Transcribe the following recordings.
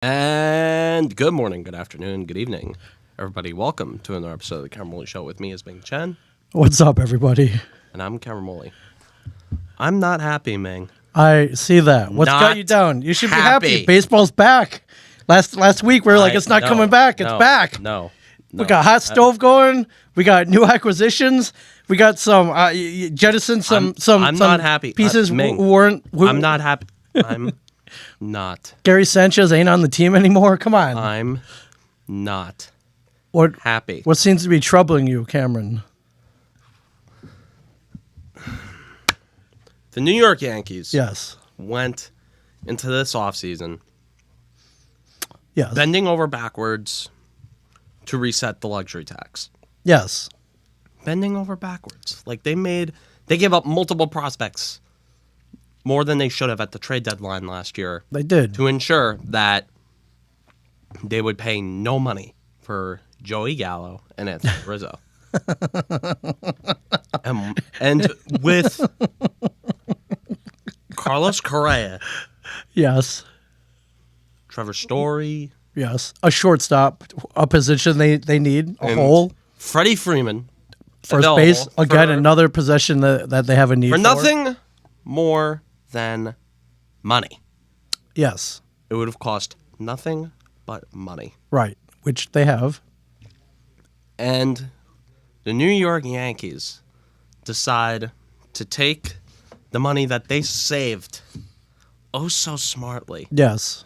And good morning, good afternoon, good evening, everybody. Welcome to another episode of the Cameron Woolley Show with me as Ming Chen. What's up, everybody? And I'm Cameron Woolley. I'm not happy, Ming. I see that. What's got you down? You should be happy. Baseball's back. Last week we were like, it's not coming back. It's back. No. We got hot stove going. We got new acquisitions. We got some jettisoned some not happy. Pieces Ming, I'm not happy. I'm not. Gary Sanchez ain't on the team anymore. Come on. I'm not happy. What seems to be troubling you, Cameron? The New York Yankees went into this offseason yes. bending over backwards to reset the luxury tax. Yes. Bending over backwards. Like they gave up multiple prospects more than they should have at the trade deadline last year. They did. To ensure that they would pay no money for Joey Gallo and Anthony Rizzo. and with Carlos Correa. Yes. Trevor Story. Yes. A shortstop, a position they need, a hole. Freddie Freeman. First base, again, another possession that they have a need for. For nothing more than money. Yes. It would have cost nothing but money. Right, which they have. And the New York Yankees decide to take the money that they saved oh so smartly. Yes.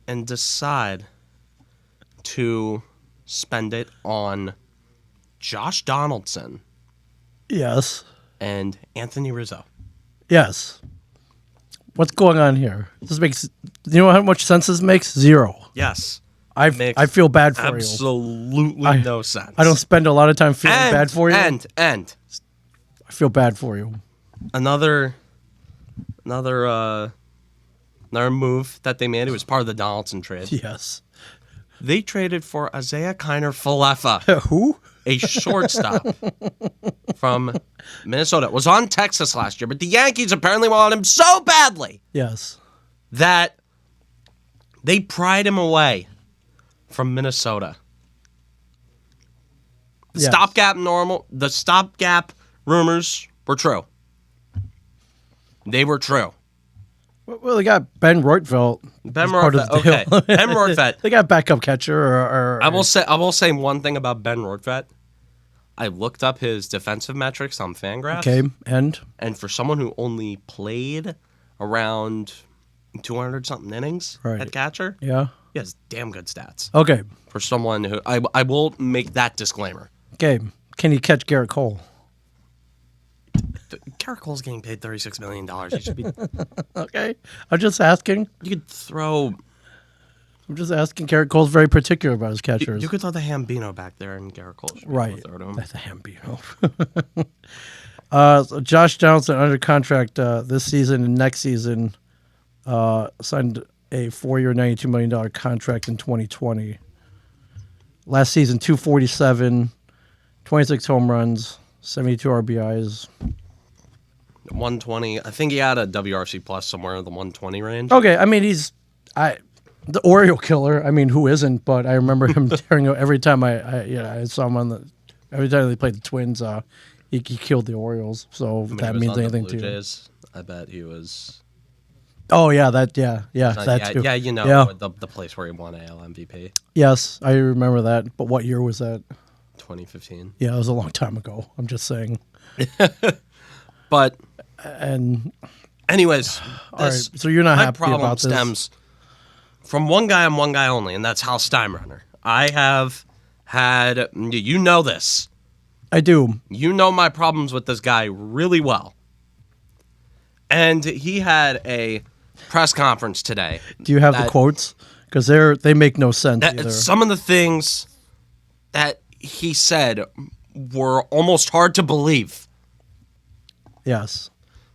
And decide to spend it on Josh Donaldson. Yes. And Anthony Rizzo. Yes. What's going on here? This makes, you know how much sense this makes? Zero. Yes. I feel bad for absolutely no sense. I don't spend a lot of time feeling bad for you. And I feel bad for you. Another move that they made. It was part of the Donaldson trade. Yes. They traded for Isaiah Kiner-Falefa. Who? A shortstop from Minnesota. Was on Texas last year, but the Yankees apparently wanted him so badly. Yes. That they pried him away from Minnesota. The stopgap rumors were true. They were true. Well, they got Ben Reutefeldt. Ben Reutefeldt. Okay. Ben Reutefeldt. They got backup catcher. Or I will say one thing about Ben Reutefeldt. I looked up his defensive metrics on Fangraphs. Okay, and for someone who only played around 200-something innings at catcher, he has damn good stats. Okay. For someone who... I will make that disclaimer. Okay. Can he catch Garrett Cole? Garrett Cole's getting paid $36 million. He should be... Okay. I'm just asking. You could throw... I'm just asking. Garrett Cole's very particular about his catchers. You could throw the Hambino back there and Garrett Cole should right. throw to him. That's a Hambino. So Josh Donaldson under contract this season and next season signed a 4-year, $92 million contract in 2020. Last season, 247, 26 home runs, 72 RBIs. 120. I think he had a WRC plus somewhere in the 120 range. Okay, I mean he's the Oriole killer. I mean, who isn't? But I remember him tearing out every time I saw him every time they played the Twins. He killed the Orioles. So if that means anything to you. I bet he was. Oh yeah, that too. Yeah, you know the place where he won AL MVP. Yes, I remember that. But what year was that? 2015. Yeah, it was a long time ago. I'm just saying. But anyways, all right. So you're not happy about this. Stems from one guy and one guy only, and that's Hal Steinbrenner. I have had, you know this. I do. You know my problems with this guy really well. And he had a press conference today. Do you have the quotes? Because they make no sense either. Some of the things that he said were almost hard to believe. Yes.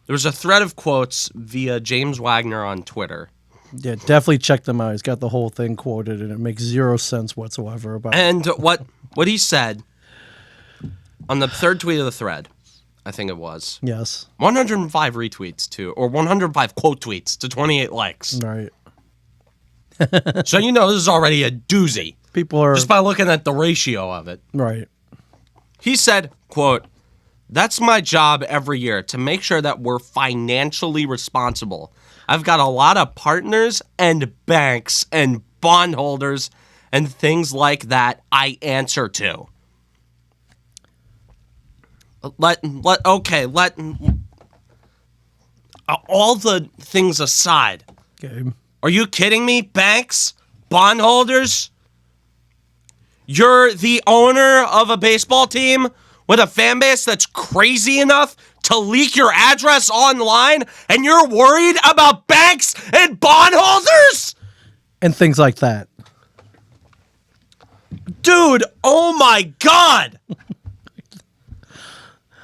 There was a thread of quotes via James Wagner on Twitter. Yeah, definitely check them out. He's got the whole thing quoted, and it makes zero sense whatsoever. And what he said on the third tweet of the thread, I think it was. Yes. 105 retweets or 105 quote tweets to 28 likes. Right. So you know this is already a doozy. People are Just by looking at the ratio of it. right. He said, quote, "That's my job every year, to make sure that we're financially responsible. I've got a lot of partners and banks and bondholders and things like that I answer to." All the things aside. Okay. Are you kidding me? Banks? Bondholders? You're the owner of a baseball team with a fan base that's crazy enough to leak your address online, and you're worried about banks and bondholders? And things like that. Dude, oh my God.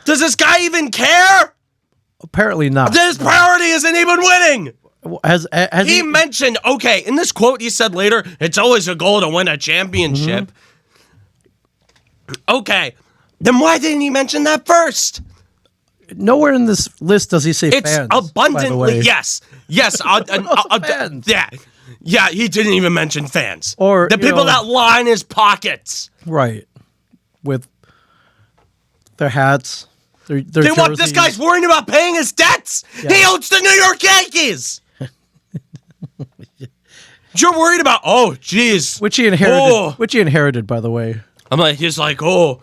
Does this guy even care? Apparently not. His priority isn't even winning. Has He mentioned, okay, in this quote he said later, it's always a goal to win a championship. Okay, then why didn't he mention that first? Nowhere in this list does he say It's fans. by the abundantly, way. yes. Fans. Yeah, he didn't even mention fans. Or, the people that line his pockets. Right. With their hats, their They want this jerseys. guy's worrying about paying his debts. Yeah. He owns the New York Yankees. You're worried about, oh, geez. Which he inherited. Oh. Which he inherited, by the way. He's like, oh,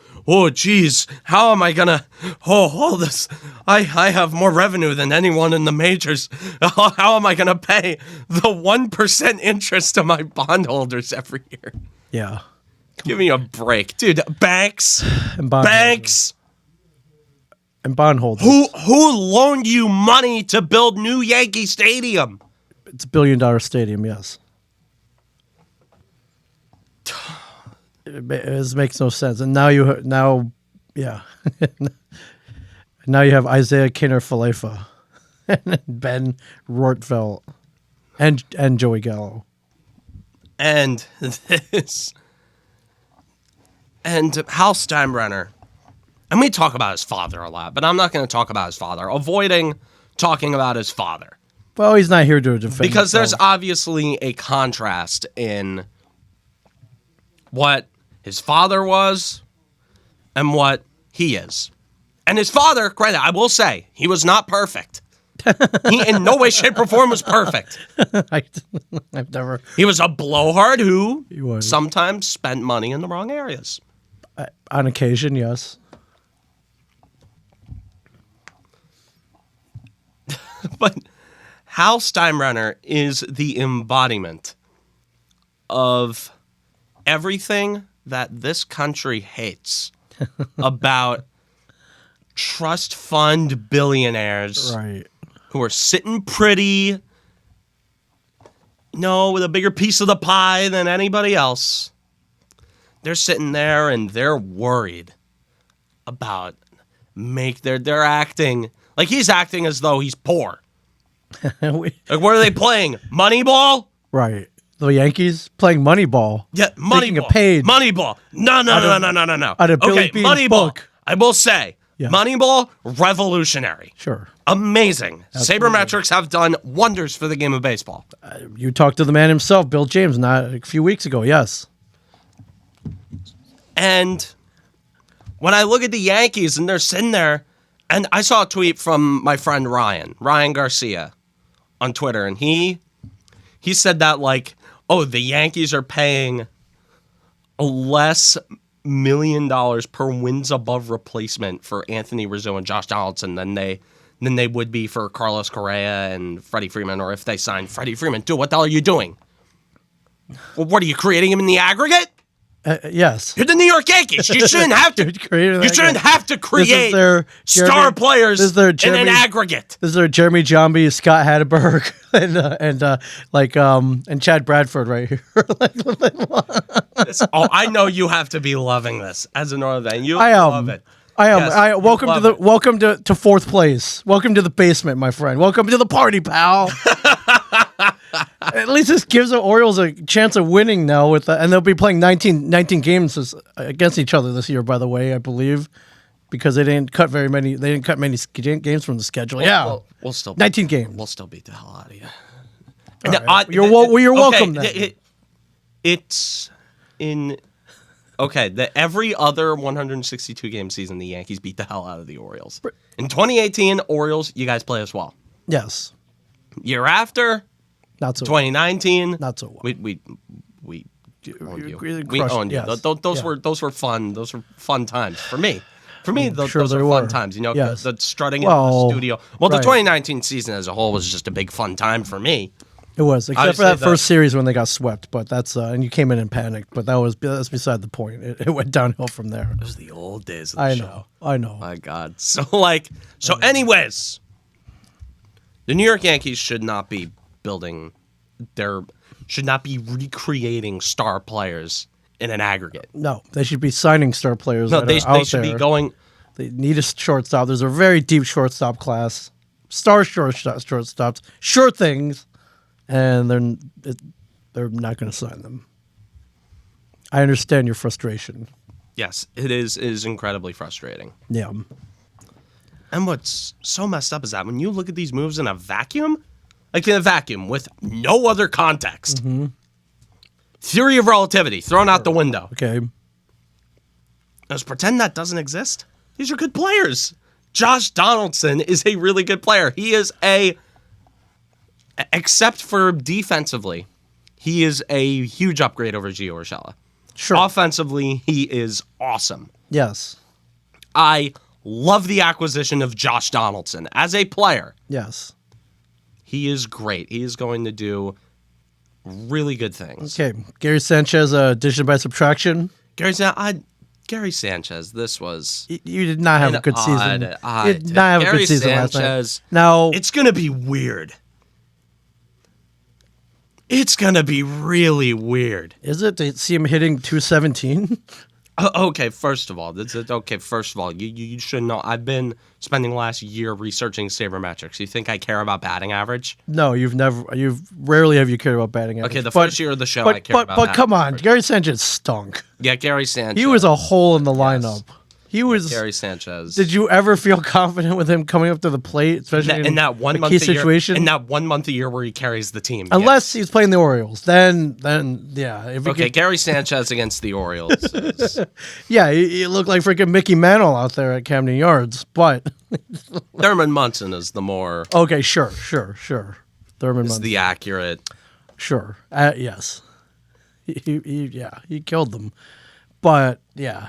geez, how am I gonna, all this, I have more revenue than anyone in the majors. How am I gonna pay the 1% interest to my bondholders every year? Yeah. Give me a break, dude. Banks, And bondholders. banks. And bondholders. Who loaned you money to build new Yankee Stadium? It's $1 billion stadium, yes. It makes no sense. And now yeah. Now you have Isaiah Kinner-Falefa and Ben Rortfeld and Joey Gallo. And this, and Hal Steinbrenner. And we talk about his father a lot, but I'm not going to talk about his father, avoiding talking about his father. Well, he's not here to defend Because there's himself. obviously a contrast in what his father was and what he is. And his father, granted, I will say, he was not perfect. He in no way, shape, or form was perfect. I've never. He was a blowhard who was. sometimes spent money in the wrong areas. On occasion, yes. But Hal Steinbrenner is the embodiment of everything that this country hates about trust fund billionaires Right. who are sitting pretty, with a bigger piece of the pie than anybody else. They're sitting there and they're worried about they're acting like he's acting as though he's poor. Like, what are they playing? Moneyball? Right. The Yankees playing Moneyball. Yeah, Taking a Moneyball. page Moneyball. No. out of Billy Bean's Moneyball. book. I will say, Yeah. Moneyball, revolutionary. Sure. Amazing. Absolutely. Sabermetrics have done wonders for the game of baseball. You talked to the man himself, Bill James, not a few weeks ago. Yes. And when I look at the Yankees and they're sitting there, and I saw a tweet from my friend Ryan Garcia on Twitter, and he said that like, oh, the Yankees are paying less $1 million per wins above replacement for Anthony Rizzo and Josh Donaldson than they would be for Carlos Correa and Freddy Freeman, or if they signed Freddy Freeman. Dude, what the hell are you doing? Well, what are you creating him in the aggregate? Yes. You're the New York Yankees. You shouldn't have to. You shouldn't have to create star players in an aggregate. This is their Jeremy Jambi, Scott Hatteberg, and Chad Bradford right here. I know you have to be loving this as a Northern fan. You I am. love it. I am. Yes, Welcome to fourth place. Welcome to the basement, my friend. Welcome to the party, pal. At least this gives the Orioles a chance of winning now, and they'll be playing 19 games against each other this year. By the way, I believe, because they didn't cut many games from the schedule. We'll still 19 games. We'll still beat the hell out of you. No, right. You're welcome then. It's in. Okay, every other 162 game season, the Yankees beat the hell out of the Orioles. In 2018, Orioles, you guys play us well. Yes. Year after, Not so 2019, not so well. we owned you. really We crushed owned it, you. yes. Those Yeah. were fun. Those were fun times for me. For me, those sure were they fun were. times. You know, Yes. the strutting Well, into the studio. Well, the right. 2019 season as a whole was just a big fun time for me. It was, except for Obviously, that first series when they got swept. But that's and you came in panicked. But that's beside the point. It went downhill from there. It was the old days of the show. I know. My God. Anyways, the New York Yankees should not be recreating star players in an aggregate. No, they should be signing star players. No, that they are out should be there. going. They need a shortstop. There's a very deep shortstop class. Star shortstops, sure things, and they're not going to sign them. I understand your frustration. Yes, it is incredibly frustrating. Yeah. And what's so messed up is that when you look at these moves in a vacuum, with no other context, theory of relativity thrown out the window. Okay. Let's pretend that doesn't exist. These are good players. Josh Donaldson is a really good player. He is except for defensively, he is a huge upgrade over Gio Urshela. Sure. Offensively, he is awesome. Yes. I love the acquisition of Josh Donaldson as a player. Yes. He is great. He is going to do really good things. Okay. Gary Sanchez, addition by subtraction. Gary Sanchez, this was You did not have a good season. You did not have a Gary good season last Sanchez, night. Now, it's going to be weird. It's going to be really weird. is it to see him hitting 217? Okay, first of all, you should know. I've been spending the last year researching sabermetrics. You think I care about batting average? No, you've rarely have you cared about batting average. Okay, the first year of the show, I cared about But batting come on, average. Gary Sanchez stunk. Yeah, Gary Sanchez. He was a hole in the lineup. He was. Gary Sanchez. Did you ever feel confident with him coming up to the plate, especially in that 1 a month key a year, situation? in that 1 month a year where he carries the team? Unless he's playing the Orioles, then yeah. If he Okay, could, Gary Sanchez against the Orioles. yeah, he looked like freaking Mickey Mantle out there at Camden Yards. But Thurman Munson is the more okay, sure. Thurman Munson, the accurate. sure, yes. He killed them, but yeah.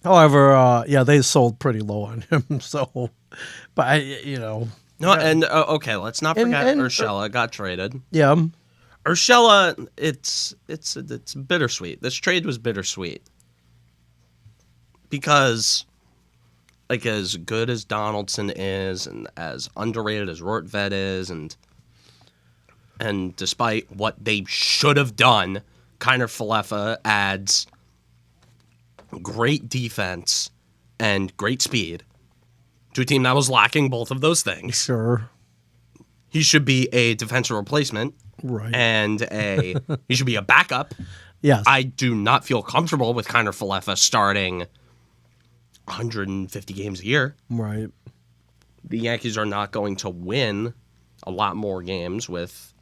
However, they sold pretty low on him. So, but No, and okay, let's not forget and- Urshela got traded. yeah, Urshela, it's bittersweet. This trade was bittersweet because, like, as good as Donaldson is, and as underrated as Rortvedt is, and despite what they should have done, Kiner Falefa adds great defense and great speed to a team that was lacking both of those things. sure, He should be a defensive replacement. right, And he should be a backup. yes, I do not feel comfortable with Kiner Falefa starting 150 games a year. right, The Yankees are not going to win a lot more games with...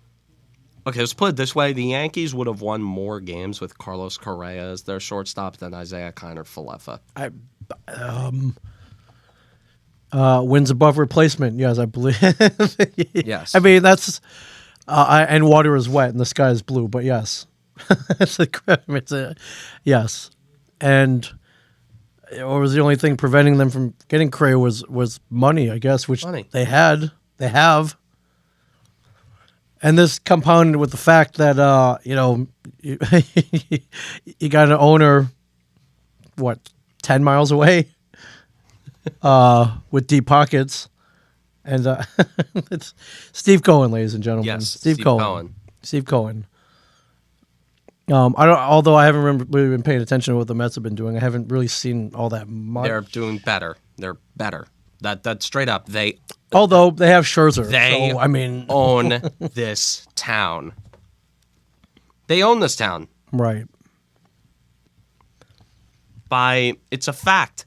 Okay, let's put it this way. The Yankees would have won more games with Carlos Correa as their shortstop than Isaiah Kiner Falefa. wins above replacement. Yes, I believe. Yes. I mean that's, and water is wet and the sky is blue. But yes, it's a yes, and what was the only thing preventing them from getting Correa was money, I guess, which Money. they have. And this compounded with the fact that you got an owner, 10 miles away, with deep pockets, and it's Steve Cohen, ladies and gentlemen. Yes, Steve Cohen. Steve Cohen. Although I haven't really been paying attention to what the Mets have been doing, I haven't really seen all that much. They're doing better. They're better. That straight up. Although they have Scherzer. They so, I mean, own this town. They own this town. right. It's a fact.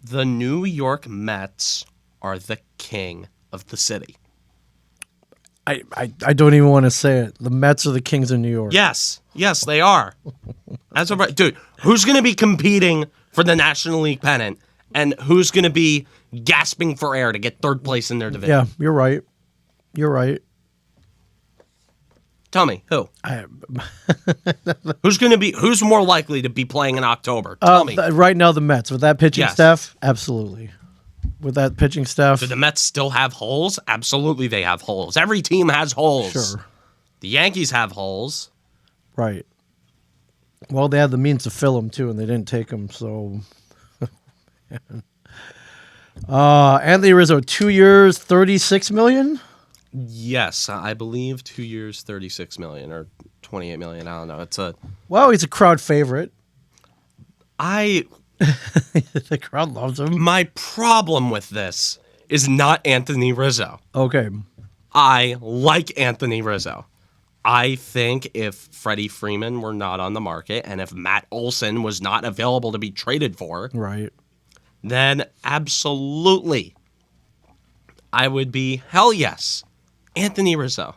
The New York Mets are the king of the city. I don't even want to say it. The Mets are the kings of New York. Yes, they are. That's what, dude. Who's going to be competing for the National League pennant, and who's going to be gasping for air to get third place in their division? Yeah, you're right. You're right. Tell me who. Who's more likely to be playing in October? Tell me. Right now, the Mets with that pitching Yes. staff, absolutely. With that pitching staff, Do the Mets still have holes? Absolutely, they have holes. Every team has holes. sure. The Yankees have holes. Right. Well, they had the means to fill them too, and they didn't take them. So, Anthony Rizzo, 2 years, $36 million. Yes, I believe 2 years, $36 million or $28 million. I don't know. Well, he's a crowd favorite. The crowd loves him. My problem with this is not Anthony Rizzo. Okay. I like Anthony Rizzo. I think if Freddy Freeman were not on the market and if Matt Olson was not available to be traded for, right, then absolutely I would be hell yes. Anthony Rizzo.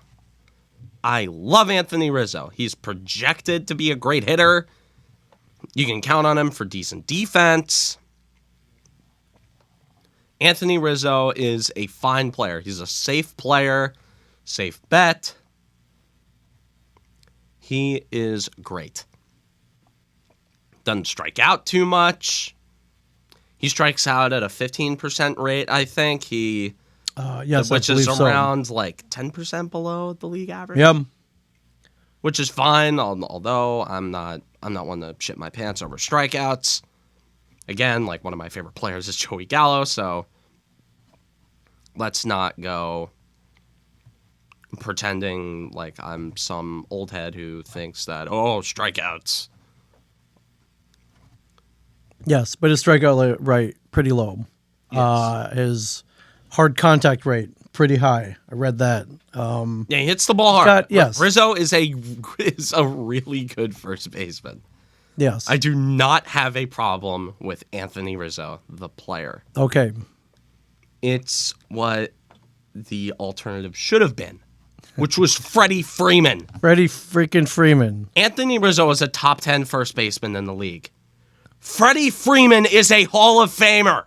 I love Anthony Rizzo. He's projected to be a great hitter. You can count on him for decent defense. Anthony Rizzo is a fine player. He's a safe player, safe bet. He is great. Doesn't strike out too much. He strikes out at a 15% rate, I think. Yes, which I is believe so. around like 10% below the league average. Yep. Which is fine, although I'm not one to shit my pants over strikeouts. Again, like one of my favorite players is Joey Gallo, so let's not go pretending like I'm some old head who thinks that, strikeouts. Yes, but his strikeout rate pretty low. Yes. His hard contact rate pretty high. I read that. Yeah, he hits the ball hard. Yes. Rizzo is a really good first baseman. Yes. I do not have a problem with Anthony Rizzo, the player. Okay. It's what the alternative should have been, which was Freddy Freeman. Freddy freaking Freeman. Anthony Rizzo is a top 10 first baseman in the league. Freddie Freeman is a Hall of Famer.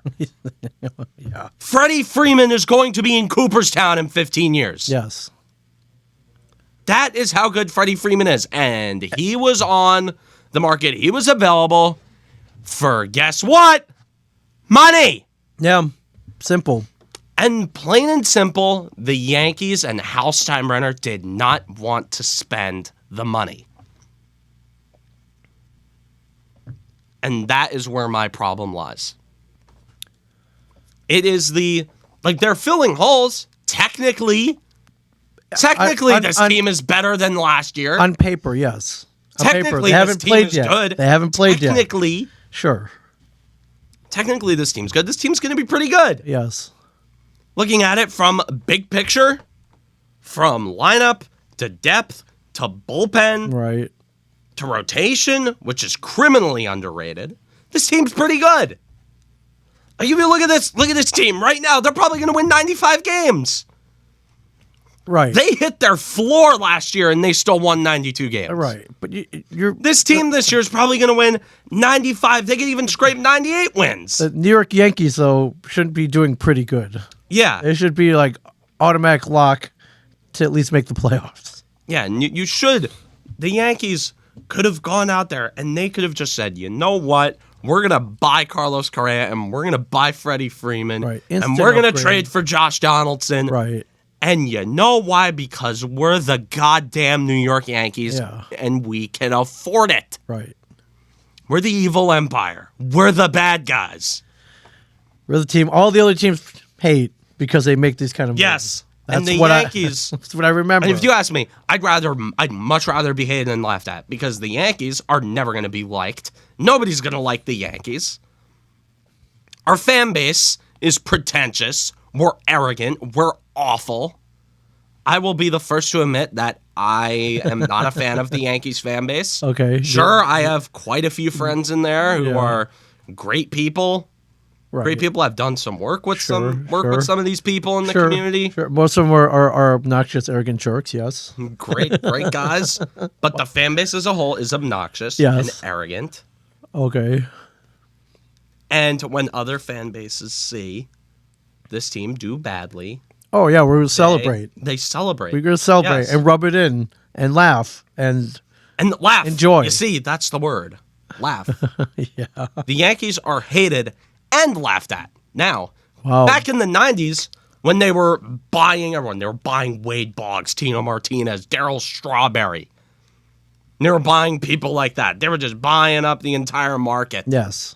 Yeah. Freddie Freeman is going to be in Cooperstown in 15 years. Yes. That is how good Freddie Freeman is. And he was on the market. He was available for, guess what? Money. Yeah. Simple. And plain and simple, the Yankees and Hal Steinbrenner did not want to spend the money. And that is where my problem lies. It is they're filling holes. Technically, this team is better than last year. On paper, yes. On paper, Technically, they haven't this team played is yet. good. They haven't played yet. Sure. Technically, this team's good. This team's going to be pretty good. Yes. Looking at it from big picture, from lineup to depth to bullpen. Right. To rotation, which is criminally underrated, this team's pretty good. Like, if you look at this team right now, they're probably going to win 95 games. Right. They hit their floor last year and they still won 92 games. Right. But you're This team this year is probably going to win 95. They could even scrape 98 wins. the New York Yankees, though, shouldn't be doing pretty good. Yeah. They should be like automatic lock to at least make the playoffs. Yeah, and you should. The Yankees could have gone out there and they could have just said, you know what? We're going to buy Carlos Correa and we're going to buy Freddie Freeman. Right. And Instant we're going to upgrade. trade for Josh Donaldson. Right. And you know why? Because we're the goddamn New York Yankees and we can afford it. Right. We're the evil empire. We're the bad guys. We're the team all the other teams hate because they make these kind of moves. Yes. And That's the what Yankees. That's what I remember. And if you ask me, I'd much rather be hated than laughed at because the Yankees are never going to be liked. Nobody's going to like the Yankees. Our fan base is pretentious. We're arrogant. We're awful. I will be the first to admit that I am not a fan of the Yankees fan base. Okay. Sure, I have quite a few friends in there who Yeah. are great people. Right. Great people. I've done some work with Sure, with some of these people in the Sure, community. Sure. Most of them are obnoxious, arrogant jerks. Yes. Great guys. But the fan base as a whole is obnoxious Yes. and arrogant. Okay. And when other fan bases see this team do badly, Oh yeah, we're gonna celebrate. They celebrate. We're gonna celebrate Yes. and rub it in and laugh and laugh. Enjoy. You see, that's the word. Laugh. yeah. The Yankees are hated and laughed at. Now, Wow. back in the 90s, when they were buying everyone, they were buying Wade Boggs, Tino Martinez, Darryl Strawberry. They were buying people like that. They were just buying up the entire market. Yes.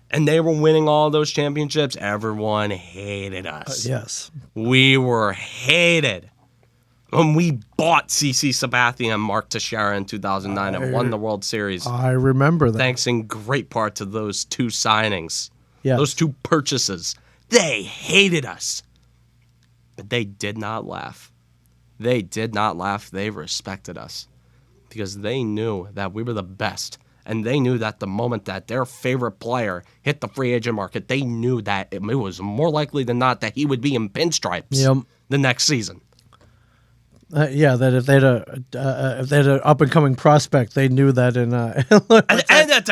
And they were winning all those championships. Everyone hated us. Yes. We were hated. When we bought CeCe Sabathia and Mark Teixeira in 2009 and won the World Series. I remember that. Thanks in great part to those two signings. Yes. Those two purchases. They hated us. But they did not laugh. They did not laugh. They respected us. Because they knew that we were the best. And they knew that the moment that their favorite player hit the free agent market, they knew that it was more likely than not that he would be in pinstripes the next season. Yeah, that if they had an up and coming prospect, they knew that in.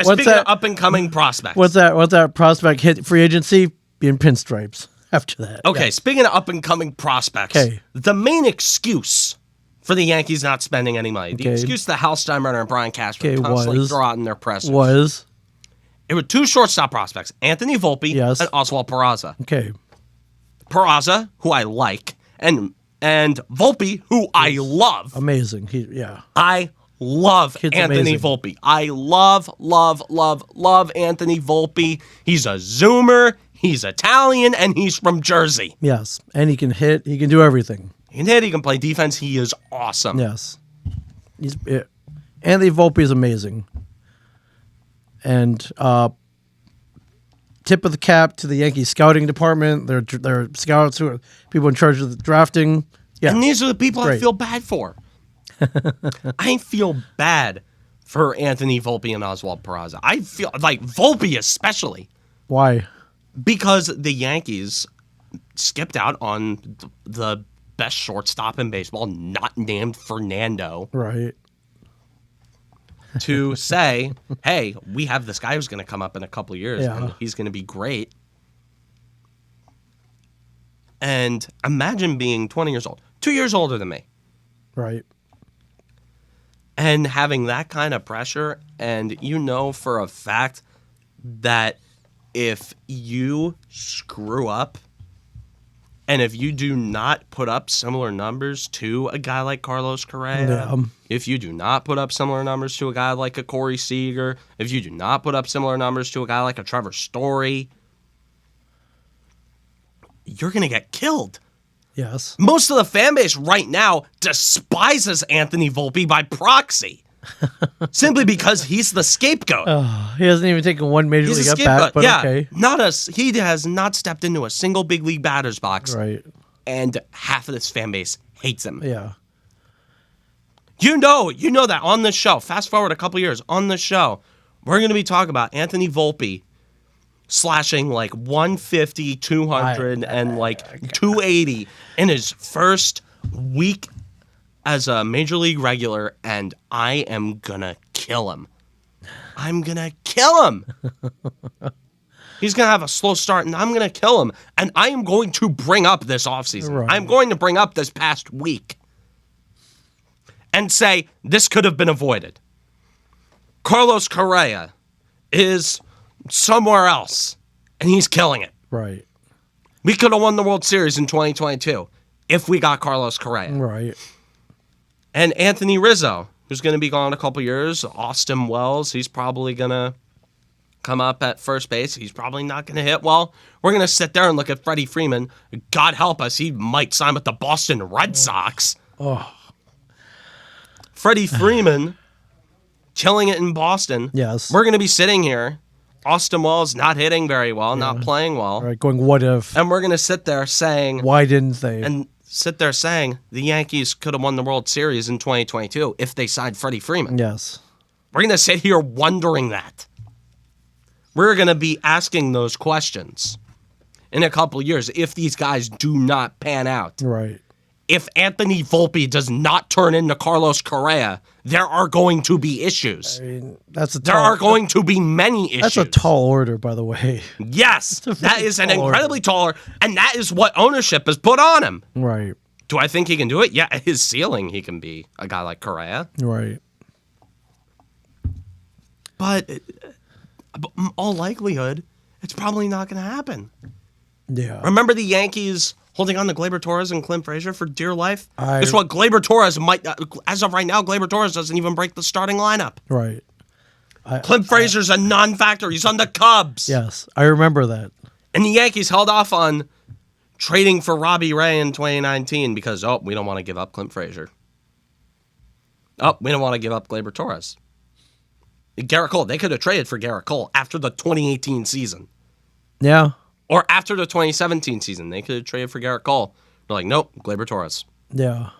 Speaking of up and coming prospects, What's that prospect hit free agency? Be in pinstripes after that. Okay, Yeah. speaking of up and coming prospects, the main excuse for the Yankees not spending any money, the excuse that Hal Steinbrenner and Brian Cashman constantly throw out in their pressers it were two shortstop prospects, Anthony Volpe and Oswald Peraza. Okay. Peraza, who I like, and Volpe, who I love. Amazing. I love Kid's Anthony amazing. Volpe. I love Anthony Volpe. He's a Zoomer, he's Italian, and he's from Jersey. Yes, and he can hit. He can do everything. He can hit, he can play defense. He is awesome. Yes. Anthony Volpe is amazing. And tip of the cap to the Yankees scouting department. Their scouts, who are people in charge of the drafting. Yeah. And these are the people I Great. feel bad for. I feel bad for Anthony Volpe and Oswald Peraza. I feel like Volpe especially. Why? Because the Yankees skipped out on the best shortstop in baseball, not named Fernando. Right. To say, hey, we have this guy who's going to come up in a couple of years, and he's going to be great. And imagine being 20 years old, 2 years older than me. Right. And having that kind of pressure, and you know for a fact that if you screw up, and if you do not put up similar numbers to a guy like Carlos Correa, if you do not put up similar numbers to a guy like a Corey Seager, if you do not put up similar numbers to a guy like a Trevor Story, you're going to get killed. Yes. Most of the fan base right now despises Anthony Volpe by proxy. Simply because he's the scapegoat. He hasn't even taken one major league at bat, but okay. He has not stepped into a single big league batter's box. Right. And half of this fan base hates him. Yeah. You know that on this show, fast forward a couple years, on this show, we're going to be talking about Anthony Volpe slashing like 150, 200, and like 280 in his first week as a major league regular, and I am gonna kill him. I'm gonna kill him. He's gonna have a slow start, and I'm gonna kill him. And I am going to bring up this offseason. Right. I'm going to bring up this past week and say this could have been avoided. Carlos Correa is somewhere else, and he's killing it. Right. We could have won the World Series in 2022 if we got Carlos Correa. Right. And Anthony Rizzo, who's going to be gone a couple years. Austin Wells, he's probably going to come up at first base. He's probably not going to hit well. We're going to sit there and look at Freddy Freeman. God help us, he might sign with the Boston Red Sox. Freddy Freeman, killing it in Boston. Yes. We're going to be sitting here. Austin Wells not hitting very well, not playing well. Right. Going, what if? And we're going to sit there saying... Why didn't they? And sit there saying the Yankees could have won the World Series in 2022 if they signed Freddie Freeman. Yes. We're going to sit here wondering that. We're going to be asking those questions in a couple of years if these guys do not pan out. Right. If Anthony Volpe does not turn into Carlos Correa, there are going to be issues. I mean, there are going to be many issues. That's a tall order, by the way. Yes, that is an incredibly tall order, and that is what ownership has put on him. Right. Do I think he can do it? Yeah, his ceiling, he can be a guy like Correa. Right. But in all likelihood, it's probably not going to happen. Yeah. Remember the Yankees holding on to Gleyber Torres and Clint Frazier for dear life? Guess what? Gleyber Torres might, as of right now, Gleyber Torres doesn't even break the starting lineup. Right. Clint Frazier's a non-factor. He's on the Cubs. Yes, I remember that. And the Yankees held off on trading for Robbie Ray in 2019 because, we don't want to give up Clint Frazier. We don't want to give up Gleyber Torres. Garrett Cole, they could have traded for Garrett Cole after the 2018 season. Yeah. Or after the 2017 season. They could have traded for Garrett Cole. They're like, nope, Gleyber Torres. Yeah.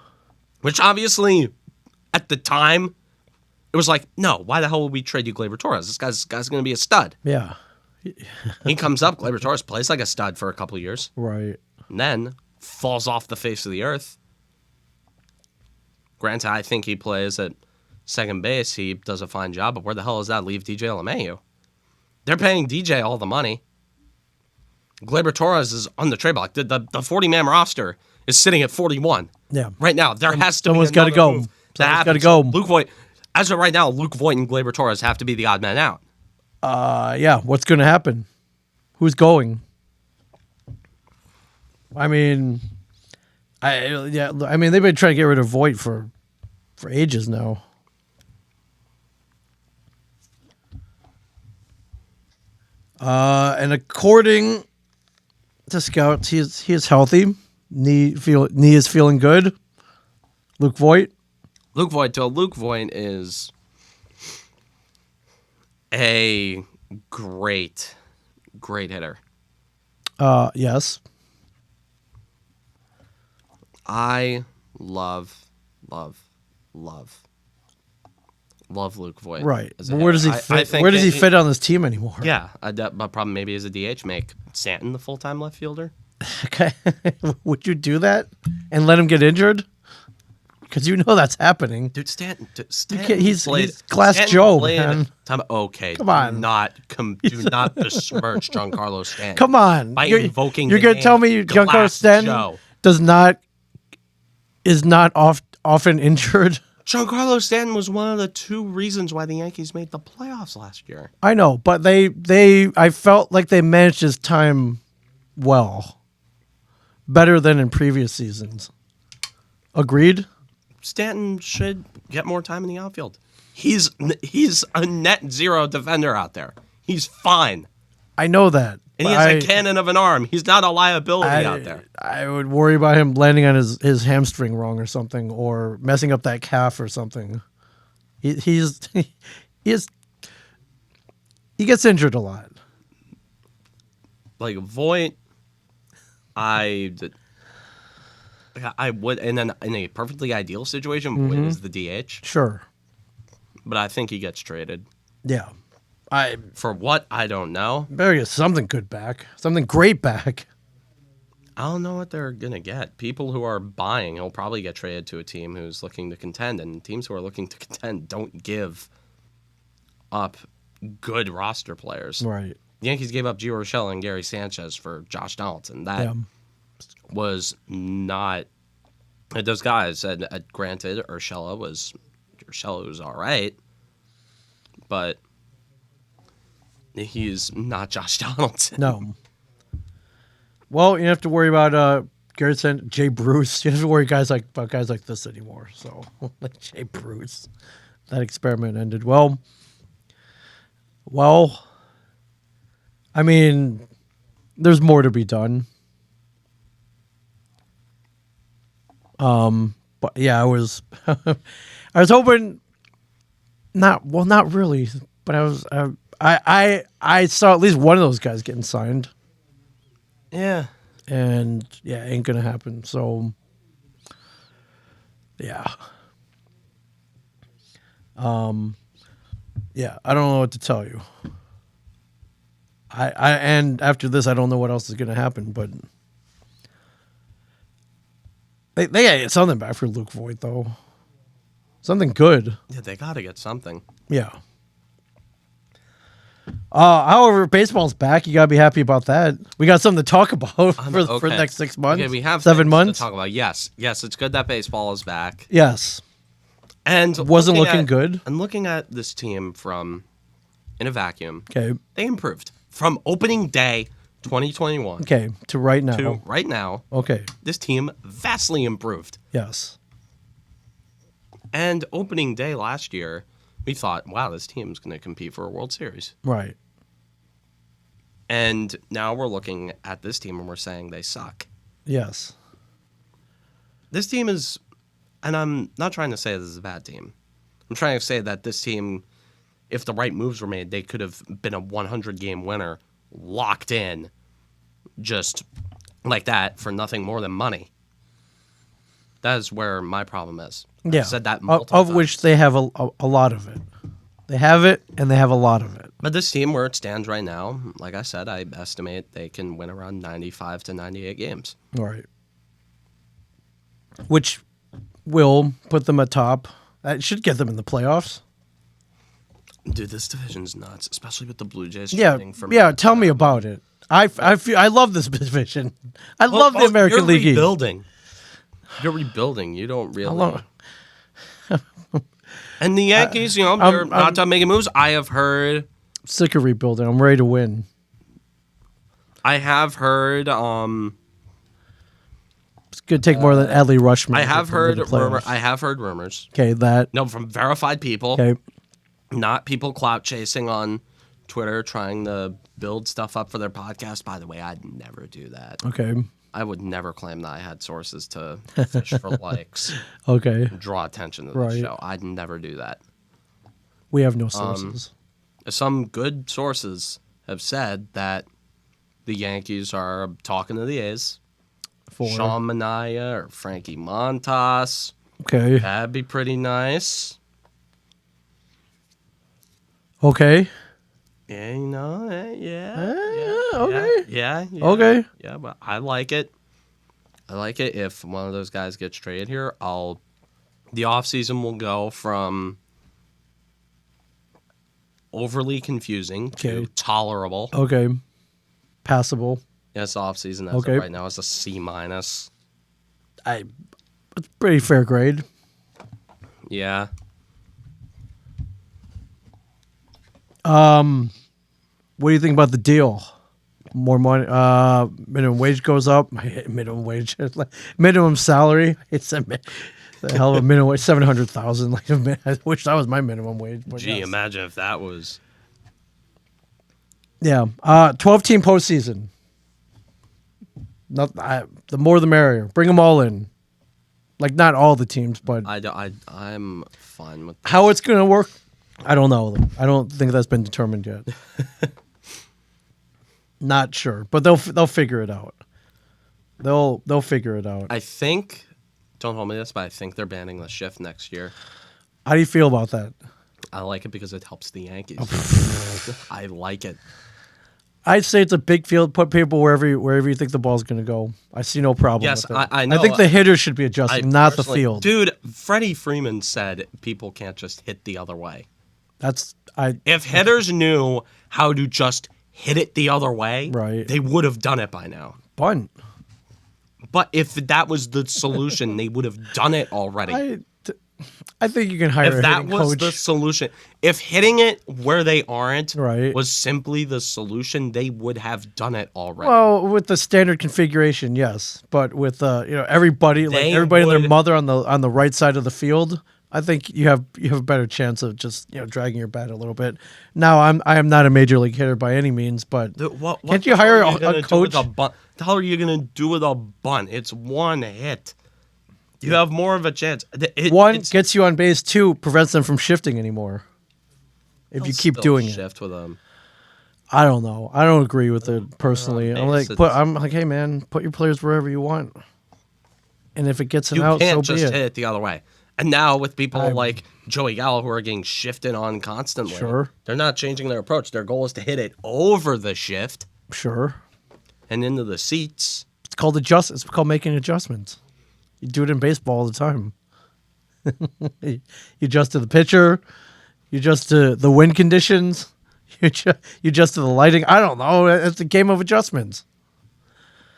Which obviously, at the time, it was like, no, why the hell would we trade you Gleyber Torres? This guy's going to be a stud. Yeah. He comes up, Gleyber Torres plays like a stud for a couple of years. Right. And then falls off the face of the earth. Granted, I think he plays at second base. He does a fine job, but where the hell does that leave DJ LeMahieu? They're paying DJ all the money. Gleyber Torres is on the trade block. The 40-man roster is sitting at 41. Yeah. Right now, there has to someone's be got to go. Move Someone's got to go. Luke Voit, as of right now, Luke Voit and Gleyber Torres have to be the odd man out. Yeah. What's going to happen? Who's going? I mean, they've been trying to get rid of Voit for ages now. And according to scouts, he is healthy. Knee is feeling good. Luke Voit. Luke Voit is a great hitter. Yes. I love Luke Voit. Right. But where does he fit? Where does he fit on this team anymore? Yeah. My problem maybe is a DH. Make Stanton the full-time left fielder. Okay. Would you do that and let him get injured? Because you know that's happening. Dude, Stanton he's Glass Joe, man. Okay. Come on. Do not besmirch Giancarlo Stanton. Come on. By invoking you're going to tell me Giancarlo Stanton is not often injured? Giancarlo Stanton was one of the two reasons why the Yankees made the playoffs last year. I know, but I felt like they managed his time well. Better than in previous seasons. Agreed? Stanton should get more time in the outfield. He's a net zero defender out there. He's fine. I know that. And he has a cannon of an arm. He's not a liability out there. I would worry about him landing on his hamstring wrong or something, or messing up that calf or something. He gets injured a lot. Like Voit, I would, and then in a perfectly ideal situation, Voit is the DH. Sure. But I think he gets traded. Yeah. For what? I don't know. Better get something good back. Something great back. I don't know what they're going to get. People who are buying, he'll probably get traded to a team who's looking to contend, and teams who are looking to contend don't give up good roster players. Right. The Yankees gave up Gio Urshela and Gary Sanchez for Josh Donaldson. That was not... Those guys, granted, Urshela was all right, but he's not Josh Donaldson. No. Well, you have to worry about Garrett Sanchez, Jay Bruce. You don't have to worry about guys like this anymore. So, like Jay Bruce, that experiment ended well. I mean, there's more to be done. But yeah, I was hoping not really, but I saw at least one of those guys getting signed. Yeah. And yeah, ain't gonna happen. So yeah. Yeah, I don't know what to tell you. And after this, I don't know what else is going to happen, but they gotta get something back for Luke Voit, though. Something good. Yeah, they got to get something. Yeah. However, baseball's back. You gotta be happy about that. We got something to talk about for the next 6 months. Okay, we have 7 things months to talk about. Yes, it's good that baseball is back. Yes. And Wasn't looking good. And looking at this team from in a vacuum, Okay. they improved from opening day 2021. Okay. To right now. To right now. Okay. This team vastly improved. Yes. And opening day last year, we thought, wow, this team's going to compete for a World Series. Right. And now we're looking at this team and we're saying they suck. Yes. This team is, and I'm not trying to say this is a bad team. I'm trying to say that this team, if the right moves were made, they could have been a 100-game winner, locked in, just like that, for nothing more than money. That is where my problem is. Yeah. I've said that multiple of times. which they have a lot of it. They have it, and they have a lot of it. But this team, where it stands right now, like I said, I estimate they can win around 95 to 98 games. All right. Which will put them atop. That should get them in the playoffs. Dude, this division's nuts, especially with the Blue Jays. Yeah, trading for yeah. Tell me about it. I love this division. I love the American League. You're rebuilding. You're rebuilding. You don't really. And the Yankees, they're not done making moves. I have heard. Sick of rebuilding. I'm ready to win. I have heard. It's gonna take more than Adley Rushman. I have heard rumors. Okay, that. No, from verified people. Okay. Not people clout chasing on Twitter, trying to build stuff up for their podcast. By the way, I'd never do that. Okay. I would never claim that I had sources to fish for likes, Okay. draw attention to the show. I'd never do that. We have no sources. Some good sources have said that the Yankees are talking to the A's. For Sean Manaea or Frankie Montas. Okay. That'd be pretty nice. Okay. Yeah, Okay. Yeah. Okay. Yeah, but I like it. I like it if one of those guys gets traded here. The offseason will go from overly confusing to tolerable. Okay. Passable. Yes, offseason as of right now is a C-. It's pretty fair grade. Yeah. What do you think about the deal? More money. Minimum wage goes up. I hate minimum wage. Minimum salary. It's a hell of a minimum wage. 700,000. Like I wish that was my minimum wage. But Gee, imagine if that was. Yeah. 12-team postseason. The more the merrier. Bring them all in. Like not all the teams, but I'm fine with that. How it's gonna work, I don't know. I don't think that's been determined yet. Not sure, but they'll figure it out. They'll figure it out. I think. Don't hold me to this, but I think they're banning the shift next year. How do you feel about that? I like it because it helps the Yankees. I like it. I'd say it's a big field. Put people wherever you think the ball's going to go. I see no problem. Yes, with it. I know. I think the hitters should be adjusting, not the field. Dude, Freddy Freeman said people can't just hit the other way. If hitters knew how to just hit it the other way, right, they would have done it by now. Bunt. But if that was the solution, they would have done it already. I think you can hire a hitting coach. If that was the solution, if hitting it where they aren't right. was simply the solution, they would have done it already. Well, with the standard configuration, yes, but with everybody and their mother on the right side of the field, I think you have a better chance of just dragging your bat a little bit. Now, I am not a major league hitter by any means, but can't you hire a coach? The hell are you going to do with a bunt? It's one hit. You have more of a chance. One gets you on base. Two prevents them from shifting anymore. If you keep doing shift with them. I don't know. I don't agree with it personally. I'm like, hey man, put your players wherever you want. And if it gets them out, so be it. You can't just hit it the other way. And now with people like Joey Gallo who are getting shifted on constantly, Sure. they're not changing their approach. Their goal is to hit it over the shift Sure. and into the seats. It's called It's called making adjustments. You do it in baseball all the time. You adjust to the pitcher. You adjust to the wind conditions. You adjust to the lighting. I don't know. It's a game of adjustments.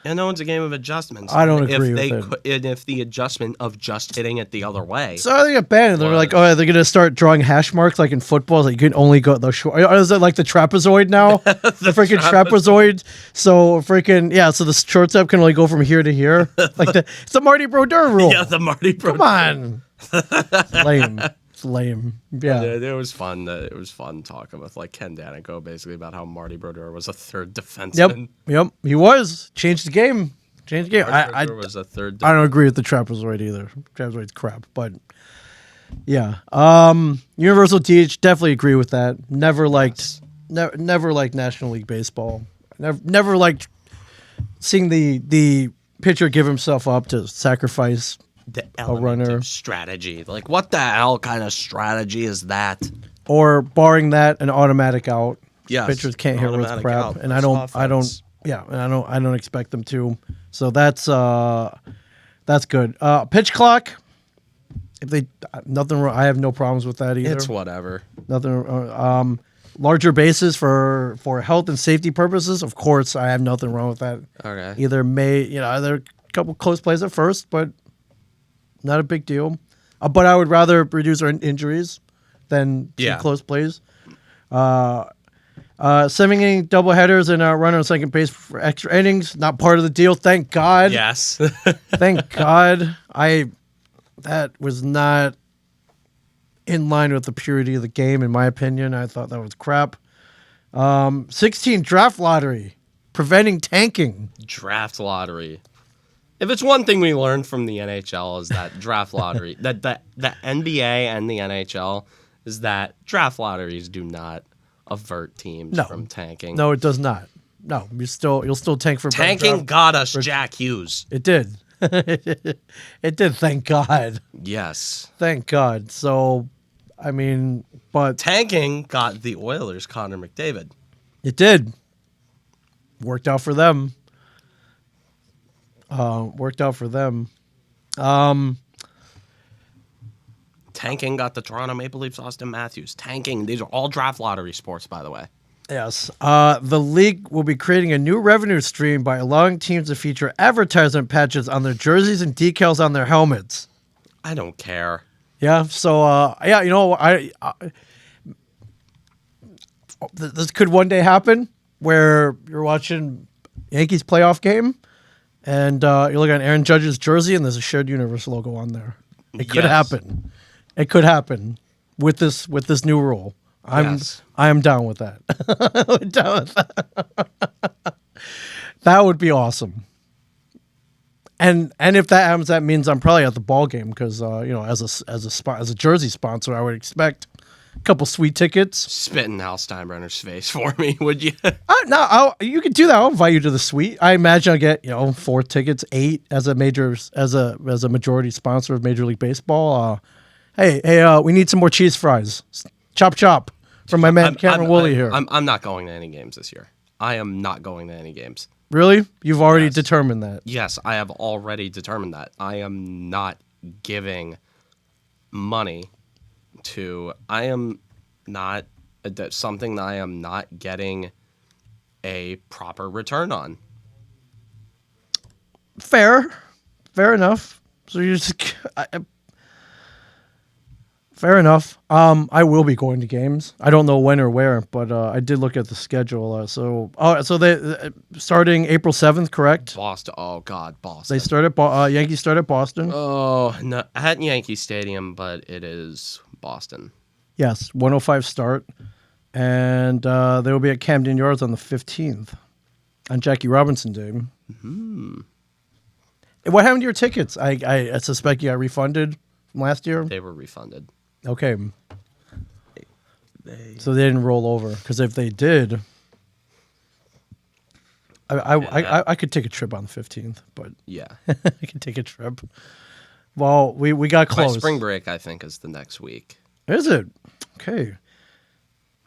And no, it's a game of adjustments. I don't agree with it. And if the adjustment of just hitting it the other way. So they get banned. They're like, oh, they're going to start drawing hash marks like in football. Like you can only go the short. Is it like the trapezoid now? the freaking trapezoid. So freaking, yeah. So the shortstop can only go from here to here. It's the Marty Brodeur rule. Yeah, the Marty Brodeur. Come on. It's lame. It's lame. Yeah. It was fun. It was fun talking with like Ken Danico basically about how Marty Brodeur was a third defenseman. Yep. He was. Changed the game. Marty Brodeur was a third I don't agree with the trapezoid either. Trapezoid's crap. But yeah. Universal DH, definitely agree with that. Never liked National League Baseball. Never liked seeing the pitcher give himself up to sacrifice the element of strategy. Like, what the hell kind of strategy is that? Or barring that, an automatic out. Yes, pitchers can't hit with crap, out. And I don't expect them to. So that's good. Pitch clock. If they nothing wrong, I have no problems with that either. It's whatever. Nothing. Larger bases for health and safety purposes. Of course, I have nothing wrong with that. Okay. Either a couple close plays at first, but not a big deal. But I would rather reduce our injuries than two close plays. 7-inning doubleheaders and a runner on second base for extra innings. Not part of the deal. Thank God. Yes. Thank God. That was not in line with the purity of the game, in my opinion. I thought that was crap. 16 draft lottery, preventing tanking. Draft lottery. If it's one thing we learned from the NHL is that draft lottery, that the NBA and the NHL is that draft lotteries do not avert teams from tanking. No, it does not. No, you'll still tank for tanking. Got us Jack Hughes. It did. It did. Thank God. Yes. Thank God. So, I mean, but tanking got the Oilers Connor McDavid. It did. Worked out for them. Tanking got the Toronto Maple Leafs Austin Matthews. Tanking. These are all draft lottery sports, by the way. Yes. The league will be creating a new revenue stream by allowing teams to feature advertisement patches on their jerseys and decals on their helmets. I don't care. Yeah. So, this could one day happen where you're watching Yankees playoff game and you look at Aaron Judge's jersey and there's a Shared Universe logo on there. It could happen. It could happen with this new rule. I am down with that. I'm down with that. That would be awesome. And if that happens, that means I'm probably at the ball game because as a jersey sponsor, I would expect a couple sweet tickets. Spit in Hal Steinbrenner's face for me, would you? No, you can do that. I'll invite you to the suite. I imagine I'll get 4 tickets, 8 as a majority sponsor of Major League Baseball. Hey, we need some more cheese fries. Chop. From my man Cameron Woolley here. I'm not going to any games this year. I am not going to any games. Really? You've already determined that? Yes, I have already determined that. I am not giving money to... I am not... something that I am not getting a proper return on. Fair enough. So you're just... Fair enough. I will be going to games. I don't know when or where, but I did look at the schedule. So they starting April 7th, correct? Boston. Oh God, Boston. They start at Yankees start at Boston. Oh, no, at Yankee Stadium, but it is Boston. Yes, 1:05 start, and they will be at Camden Yards on the 15th, on Jackie Robinson Day. Mm-hmm. What happened to your tickets? I suspect you got refunded from last year. They were refunded. Okay. So they didn't roll over, because if they did, I could take a trip on the 15th, but yeah, I could take a trip. Well, we got My close. spring break, I think, is the next week. Is it? Okay.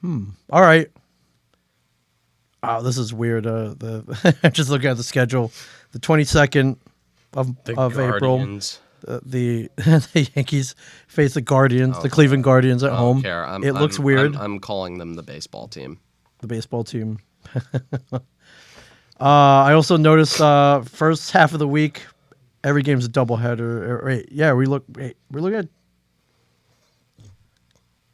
All right. Oh, this is weird. Just looking at the schedule, the 22nd of April, Guardians. the the Yankees face the Guardians, the Cleveland Guardians at I home. don't care. It looks weird. I'm calling them the baseball team. The baseball team. I also noticed first half of the week, every game's a doubleheader. We're looking at.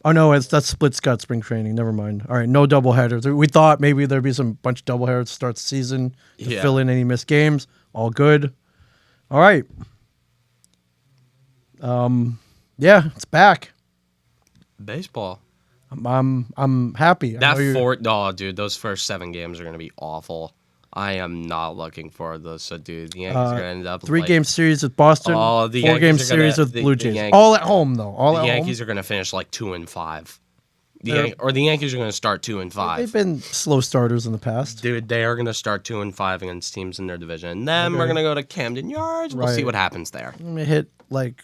Oh no, that's split Scott spring training. Never mind. All right, no doubleheaders. We thought maybe there'd be some bunch of doubleheaders to start the season to fill in any missed games. All good. All right. Yeah, it's back. Baseball. I'm happy. Dude, those first 7 games are gonna be awful. I am not looking forward to this. So, dude, the Yankees are gonna end up 3-game series with Boston. Oh, the 4-game Yankees are series gonna- with the- Blue the Jays. Yankees- All at home though. All the at Yankees home. are gonna finish like 2-5. The They're- Yankees are gonna start 2-5. They've been slow starters in the past. Dude, they are going to start 2-5 against teams in their division. And then we're Okay. going to go to Camden Yards. We'll see Right. what happens there. They hit like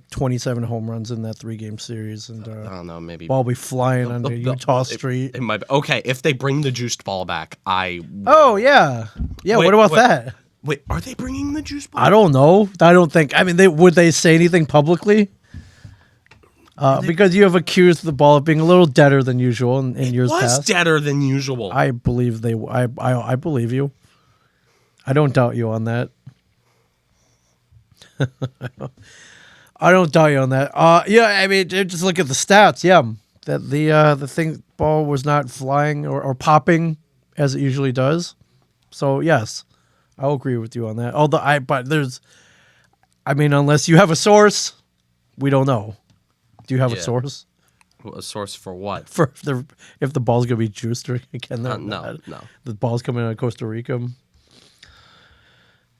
27 home runs in that 3-game series, and I don't know, maybe. ball be flying under Utah Street. It might be. Okay, if they bring the juiced ball back, Oh yeah. Wait, what about wait. that? Wait, are they bringing the juiced ball? I don't know. I don't think. I mean, would they say anything publicly? Because you have accused the ball of being a little deader than usual in years was past. deader than usual. I believe they. I believe you. I don't doubt you on that. I don't doubt you on that. Yeah, I mean, just look at the stats. Yeah, that the thing ball was not flying or popping as it usually does. So yes, I'll agree with you on that. I mean, unless you have a source, we don't know. Do you have a Yeah. source A source for what? for if the ball's gonna be juiced or again? No. The ball's coming out of Costa Rica.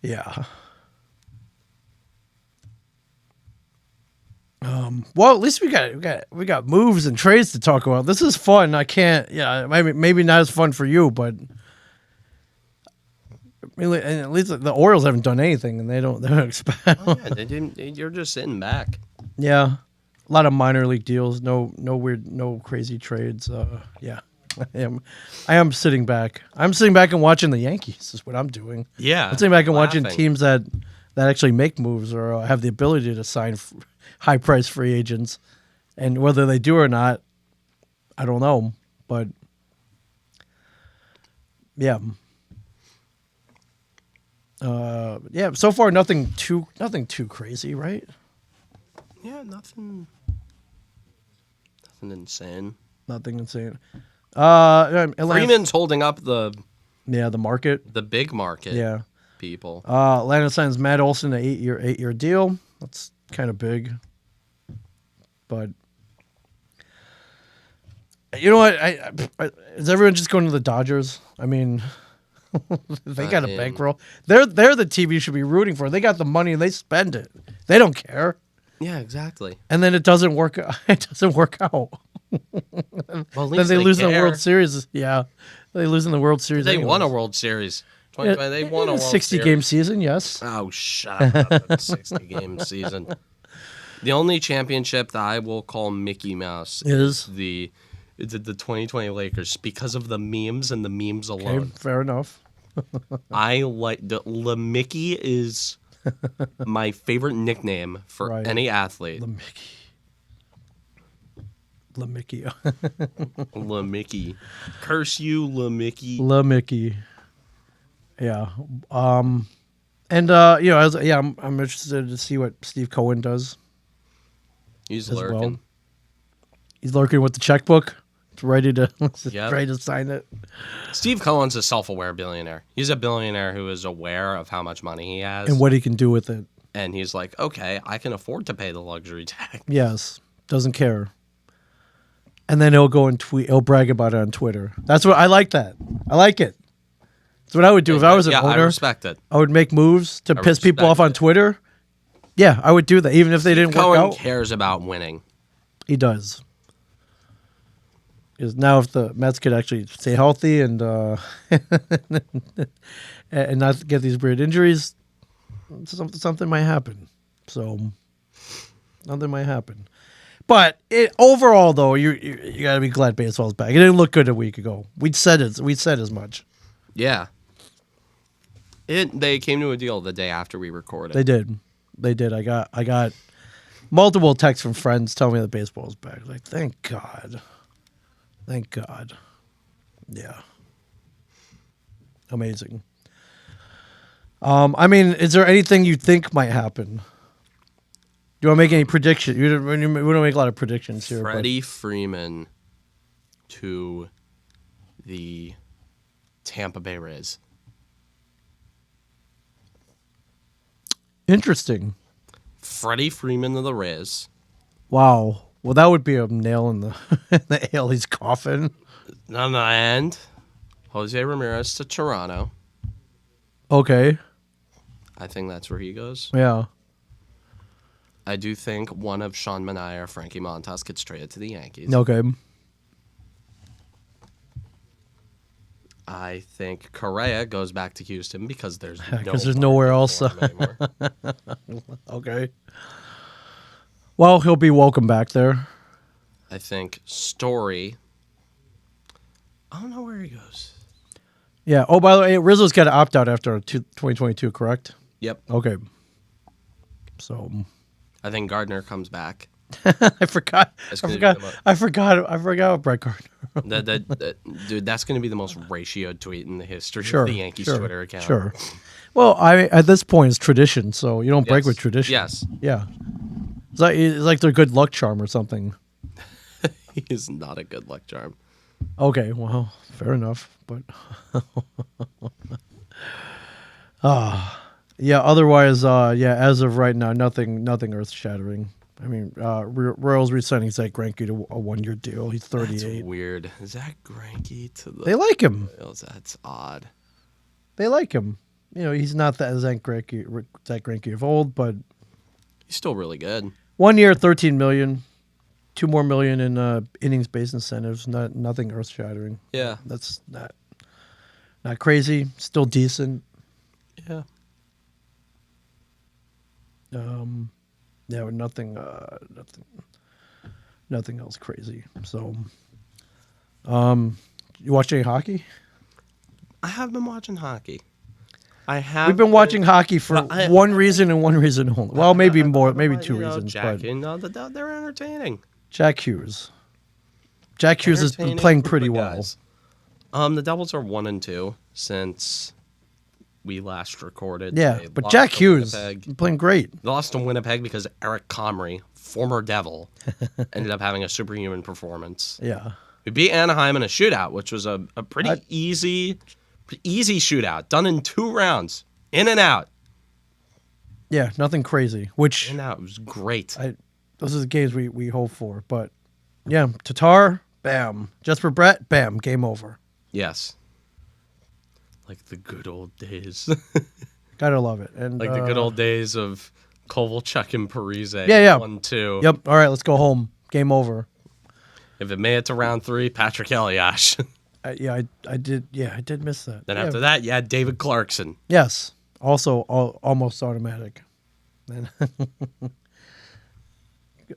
Yeah. Well, at least we got moves and trades to talk about. This is fun. I can't. Yeah, maybe not as fun for you, but I mean, at least the Orioles haven't done anything, and they don't expect. Oh, yeah, they didn't. You're just sitting back. Yeah, a lot of minor league deals. No weird, no crazy trades. Yeah, I am sitting back. I'm sitting back and watching the Yankees. Is what I'm doing. Yeah. I'm sitting back and watching laughing. teams that actually make moves or have the ability to sign high price free agents, and whether they do or not, I don't know. But yeah. Yeah, so far nothing too crazy, right? Yeah, nothing insane. Nothing insane. Atlanta, Freeman's holding up the market. big market. Yeah. People. Atlanta signs Matt Olson an 8-year deal. That's kind of big. But you know what? Is everyone just going to the Dodgers? I mean, they got a bankroll. They're the team you should be rooting for. They got the money and they spend it. They don't care. Yeah, exactly. And then it doesn't work. It doesn't work out. Well, at Then least they lose in the care. World Series. Yeah, they lose in the World Series. They anyways. won a World Series. Yeah, They won a World 60 Series. game season. Yes. Oh, shut up. 60-game season. The only championship that I will call Mickey Mouse Is the 2020 Lakers because of the memes and the memes okay, alone. fair enough. I like the Mickey is my favorite nickname for Right. any athlete. Mickey. La Mickey. Curse you, La Mickey. Mickey. Yeah. I'm interested to see what Steve Cohen does He's as lurking. well. He's lurking with the checkbook, ready to Yep. ready to sign it. Steve Cohen's a self-aware billionaire. He's a billionaire who is aware of how much money he has. And what he can do with it. And he's like, okay, I can afford to pay the luxury tax. Yes. Doesn't care. And then he'll go and tweet. He'll brag about it on Twitter. That's what I like. That I like it. That's what I would do if I was an I owner. respect it. I would make moves to piss people respect off on it. Twitter. Yeah, I would do that, even if they didn't Cohen work out. cares about winning. He does. Because now, if the Mets could actually stay healthy and and not get these weird injuries, something might happen. So Nothing might happen. But overall, though, you got to be glad baseball's back. It didn't look good a week ago. We said as much. Yeah. They came to a deal the day after we recorded. They did. I got multiple texts from friends telling me that baseball's back. Like, thank God. Yeah. Amazing. I mean, is there anything you think might happen? Do you want to make any predictions? We don't make a lot of predictions here. Freddy Freeman to the Tampa Bay Rays. Interesting. Freddy Freeman to the Rays. Wow. Well, that would be a nail in the in the Ailey's coffin. On the end, Jose Ramirez to Toronto. Okay. I think that's where he goes. Yeah. I do think one of Sean Manaea or Frankie Montas gets traded to the Yankees. Okay. I think Correa goes back to Houston because there's nowhere else. Anymore. Okay. Well, he'll be welcome back there. I think Story. I don't know where he goes. Yeah. Oh, by the way, Rizzo's got to opt out after 2022, correct? Yep. Okay. So. I think Gardner comes back. I forgot about Brett Gardner. Dude, that's going to be the most ratioed tweet in the history Sure, of the Yankees Twitter account. Sure. Well, at this point, it's tradition, so you don't break with tradition. Yes. Yeah. It's like their good luck charm or something. He is not a good luck charm. Okay, well, fair enough. But yeah. Otherwise, as of right now, nothing earth shattering. I mean, Royals re-signing Zach Greinke to a 1-year deal. He's 38. That's weird. Zach Greinke to the They like him. Royals. That's odd. They like him. You know, he's not that Zach Greinke of old, but He's still really good. 1 year, $13 million. $2 more million in innings based incentives. Nothing earth shattering. Yeah. That's not crazy. Still decent. Yeah. Yeah, but nothing else crazy. So, you watch any hockey? I have been watching hockey. We've been watching hockey for one reason and one reason only. Well, maybe more, maybe two reasons. Jack, but they're entertaining. Jack Hughes. Jack Hughes has been playing pretty well. The Devils are 1-2 since we last recorded. Yeah, They but lost Jack to Hughes Winnipeg. playing great. They lost to Winnipeg because Eric Comrie, former Devil, ended up having a superhuman performance. Yeah. We beat Anaheim in a shootout, which was a pretty easy shootout, done in 2 rounds, in and out. Yeah, nothing crazy. Which In and out, it was great. those are the games we hope for. But yeah, Tatar, bam. Jesper Brett, bam. Game over. Yes. Like the good old days. Gotta love it. And Like the good old days of Kovalchuk and Parise. Yeah. 1-2. Yep. All right, let's go home. Game over. If it made it to round 3, Patrick Elias. I did miss that. Then after that, you had David Clarkson. Yes. Also, almost automatic. Then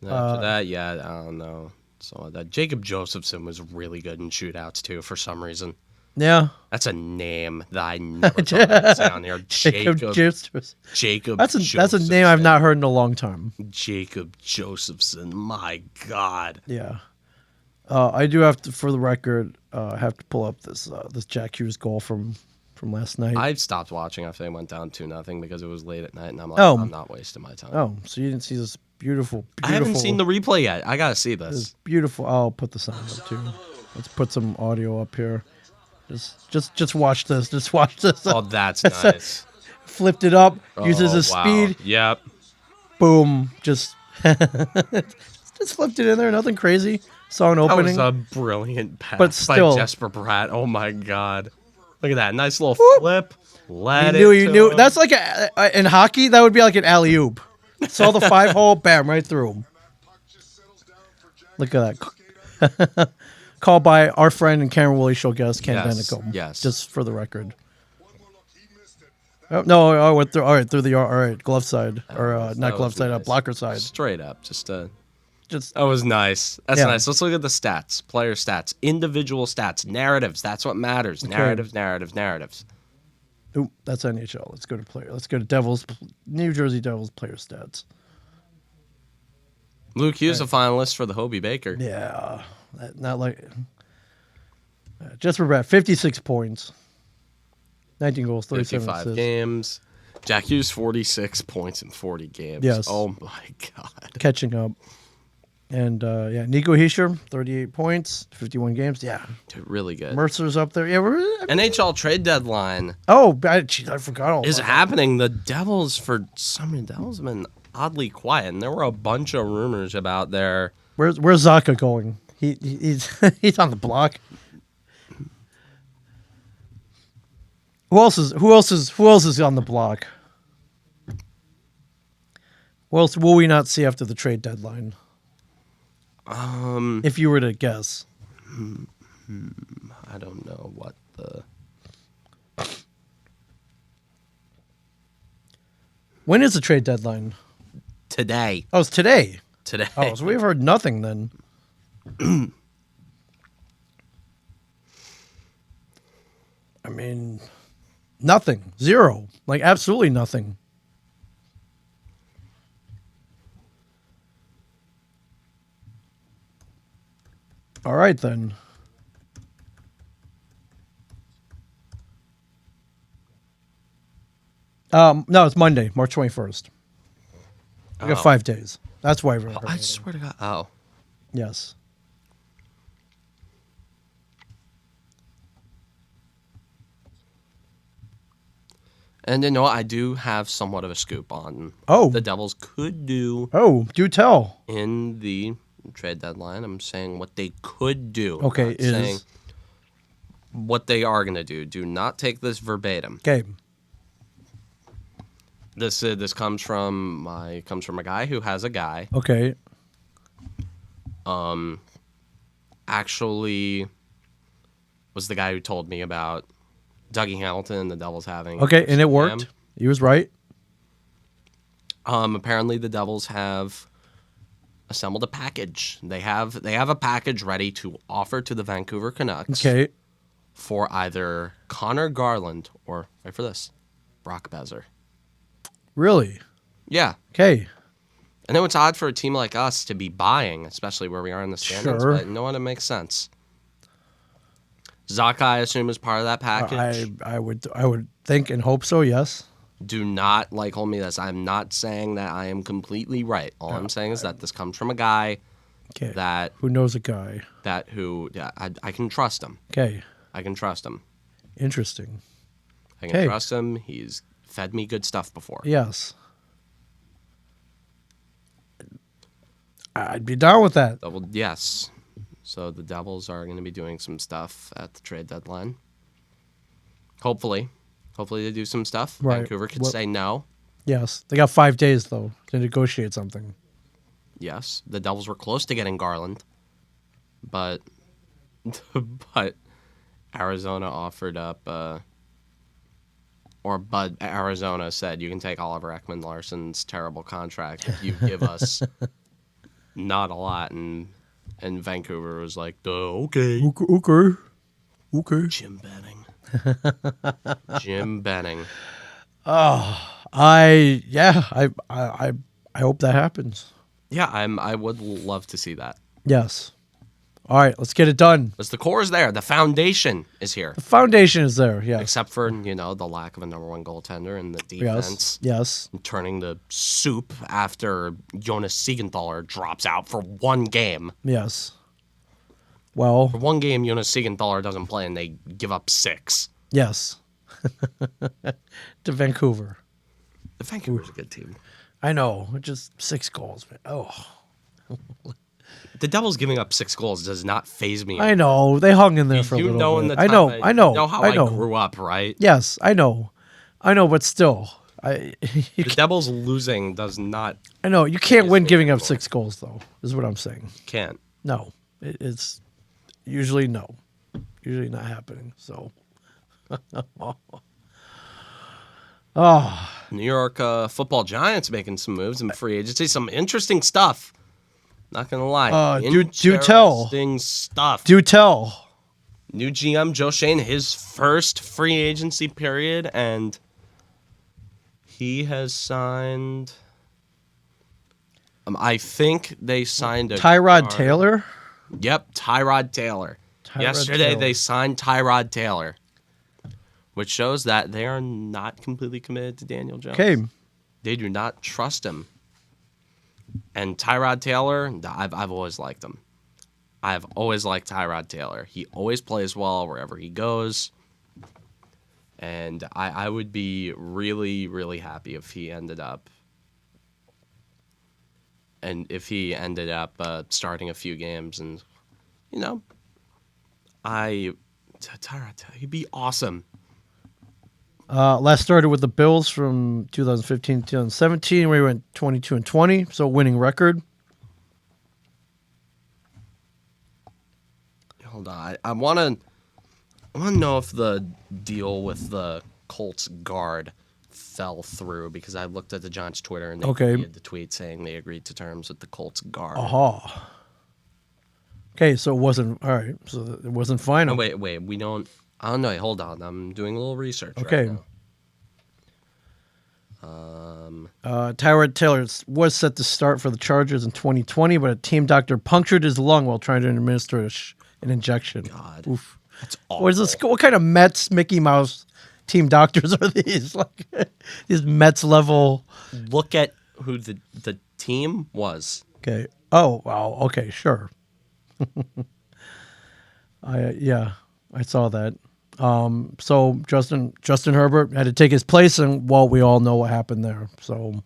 And after that, yeah, I don't know. So that Jacob Josephson was really good in shootouts too, for some reason. yeah. That's a name that I never thought I'd say on here. Jacob Josephson. That's a name I've not heard in a long time. Jacob Josephson. My God. Yeah. I do have to, for the record, have to pull up this Jack Hughes goal from last night. I stopped watching after they went down 2-0 because it was late at night, and I'm like, Oh. I'm not wasting my time. Oh, so you didn't see this beautiful? I haven't seen the replay yet. I gotta see This this. beautiful. I'll put the sound up too. Let's put some audio up here. Just watch this. Just watch this. Oh, that's nice. Flipped it up. Uses his wow. speed. Yep. Boom. Just flipped it in there. Nothing crazy. Saw an That opening. was a brilliant pass But still- by Jesper Bratt. Oh my God. Look at that. Nice little Whoop. flip. You knew. That's like in hockey. That would be like an alley oop. Saw the 5-hole. Bam! Right through him. Look at that. Called by our friend and Cameron Woolley show guest Ken Yes, Benicom. yes. Just for the record. Oh, no, I went through. All right, through the all right glove side or That not glove was side, nice. blocker side. Straight up, just Just that was nice. That's Yeah. nice. Let's look at the stats, player stats, individual stats, narratives. That's what matters. Okay. Narratives. Ooh, that's NHL. Let's go to player. Let's go to Devils, New Jersey Devils player stats. Luke Hughes, a finalist for the Hobie Baker. Yeah, not like just for Brad, 56 points, 19 goals, 37 55 assists. games. Jack Hughes, 46 points in 40 games. Yes. Oh, my God. Catching up. And, Nico Hischier, 38 points, 51 games. Yeah. Dude, really good. Mercer's up there. Yeah, NHL Trade Deadline I forgot all is about happening. The Devils, for some reason, Devils have been oddly quiet, and there were a bunch of rumors about their... that. Where's Zaka going? He's he's on the block. Who else is on the block? Who else will we not see after the trade deadline? If you were to guess. I don't know what the... When is the trade deadline? Today. Oh, it's today. Today. Oh, so we've heard nothing then. I mean, nothing. Zero. Like, absolutely nothing. All right, then. No, it's Monday, March 21st. We got 5 days. That's why we're. I swear to God. Oh. Yes. And you know what? I do have somewhat of a scoop on the Devils could do Oh, do tell. in the trade deadline. I'm saying what they could do. Okay, Not is saying what they are going to do. Do not take this verbatim. okay. This comes from a guy who has a guy. Okay. Actually, was the guy who told me about Dougie Hamilton and the Devils having. Okay, and it worked. He was right. Apparently, the Devils have assembled a package. They have a package ready to offer to the Vancouver Canucks. Okay. For either Connor Garland or, wait for this, Brock Besser. Really? Yeah. Okay. I know it's odd for a team like us to be buying, especially where we are in the standings, Sure. but you know what? It makes sense. Zaka, I assume, is part of that package. I would think and hope so. Yes. Do not hold me to this. I'm not saying that I am completely right. All I'm saying is that this comes from a guy Okay. that Who knows a guy? I can trust him. Okay. I can trust him. Interesting. I can Okay. trust him. He's fed me good stuff before. Yes. I'd be down with that. Well, yes. So the Devils are going to be doing some stuff at the trade deadline. Hopefully they do some stuff. Right. Vancouver could Well- say no. Yes. They got 5 days though to negotiate something. Yes, the Devils were close to getting Garland, but Arizona offered up, but Arizona said you can take Oliver Ekman-Larsson's terrible contract if you give us not a lot, and Vancouver was like, okay. Okay. Jim Benning. Jim Benning. I hope that happens. Yeah, I would love to see that. Yes. All right, let's get it done. Because the core is there. The foundation is here. The foundation is there. Yes. Except for, the lack of a number one goaltender and the defense. Yes. Turning the soup after Jonas Siegenthaler drops out for one game. Yes. Well, For one game, Jonas Siegenthaler doesn't play and they give up 6. yes. To Vancouver. The Vancouver's a good team. I know. Just 6 goals, man. Oh. The Devils giving up 6 goals does not faze me. I know. They hung in there for a You little know bit. in the I time know. that- I know. You know how I grew up, right? Yes, I know. But still. The Devils losing does not I know. You can't win me giving up anymore. 6 goals, though, is what I'm saying. can't. No. It's usually no. Usually not happening. So. Oh, New York Football Giants making some moves in free agency. Some interesting stuff. Not gonna lie. do tell. Interesting stuff. Do tell. New GM Joe Shane, his first free agency period, and he has signed. I think they signed a Tyrod guard. Taylor? Yep, Tyrod Taylor. Yesterday they signed Tyrod Taylor, which shows that they are not completely committed to Daniel Jones. Okay. They do not trust him. And Tyrod Taylor, I've always liked him. I've always liked Tyrod Taylor. He always plays well wherever he goes. And I would be really, really happy if he ended up starting a few games. And, Tyrod Taylor, he'd be awesome. Last started with the Bills from 2015 to 2017, where he went 22-20, so winning record. Hold on, I want to know if the deal with the Colts guard fell through, because I looked at the Giants Twitter and they tweeted the tweet saying they agreed to terms with the Colts guard. Okay, so it wasn't all right. So it wasn't final. Oh, wait, we don't. I don't know. Hold on, I'm doing a little research. Okay. Right now. Tyrod Taylor was set to start for the Chargers in 2020, but a team doctor punctured his lung while trying to administer an injection. God, Oof. that's awful. What is this? What kind of Mets Mickey Mouse team doctors are these? Like these Mets level. Look at who the team was. Okay. Oh wow. Okay. Sure. I saw that. So Justin Herbert had to take his place, and we all know what happened there. So,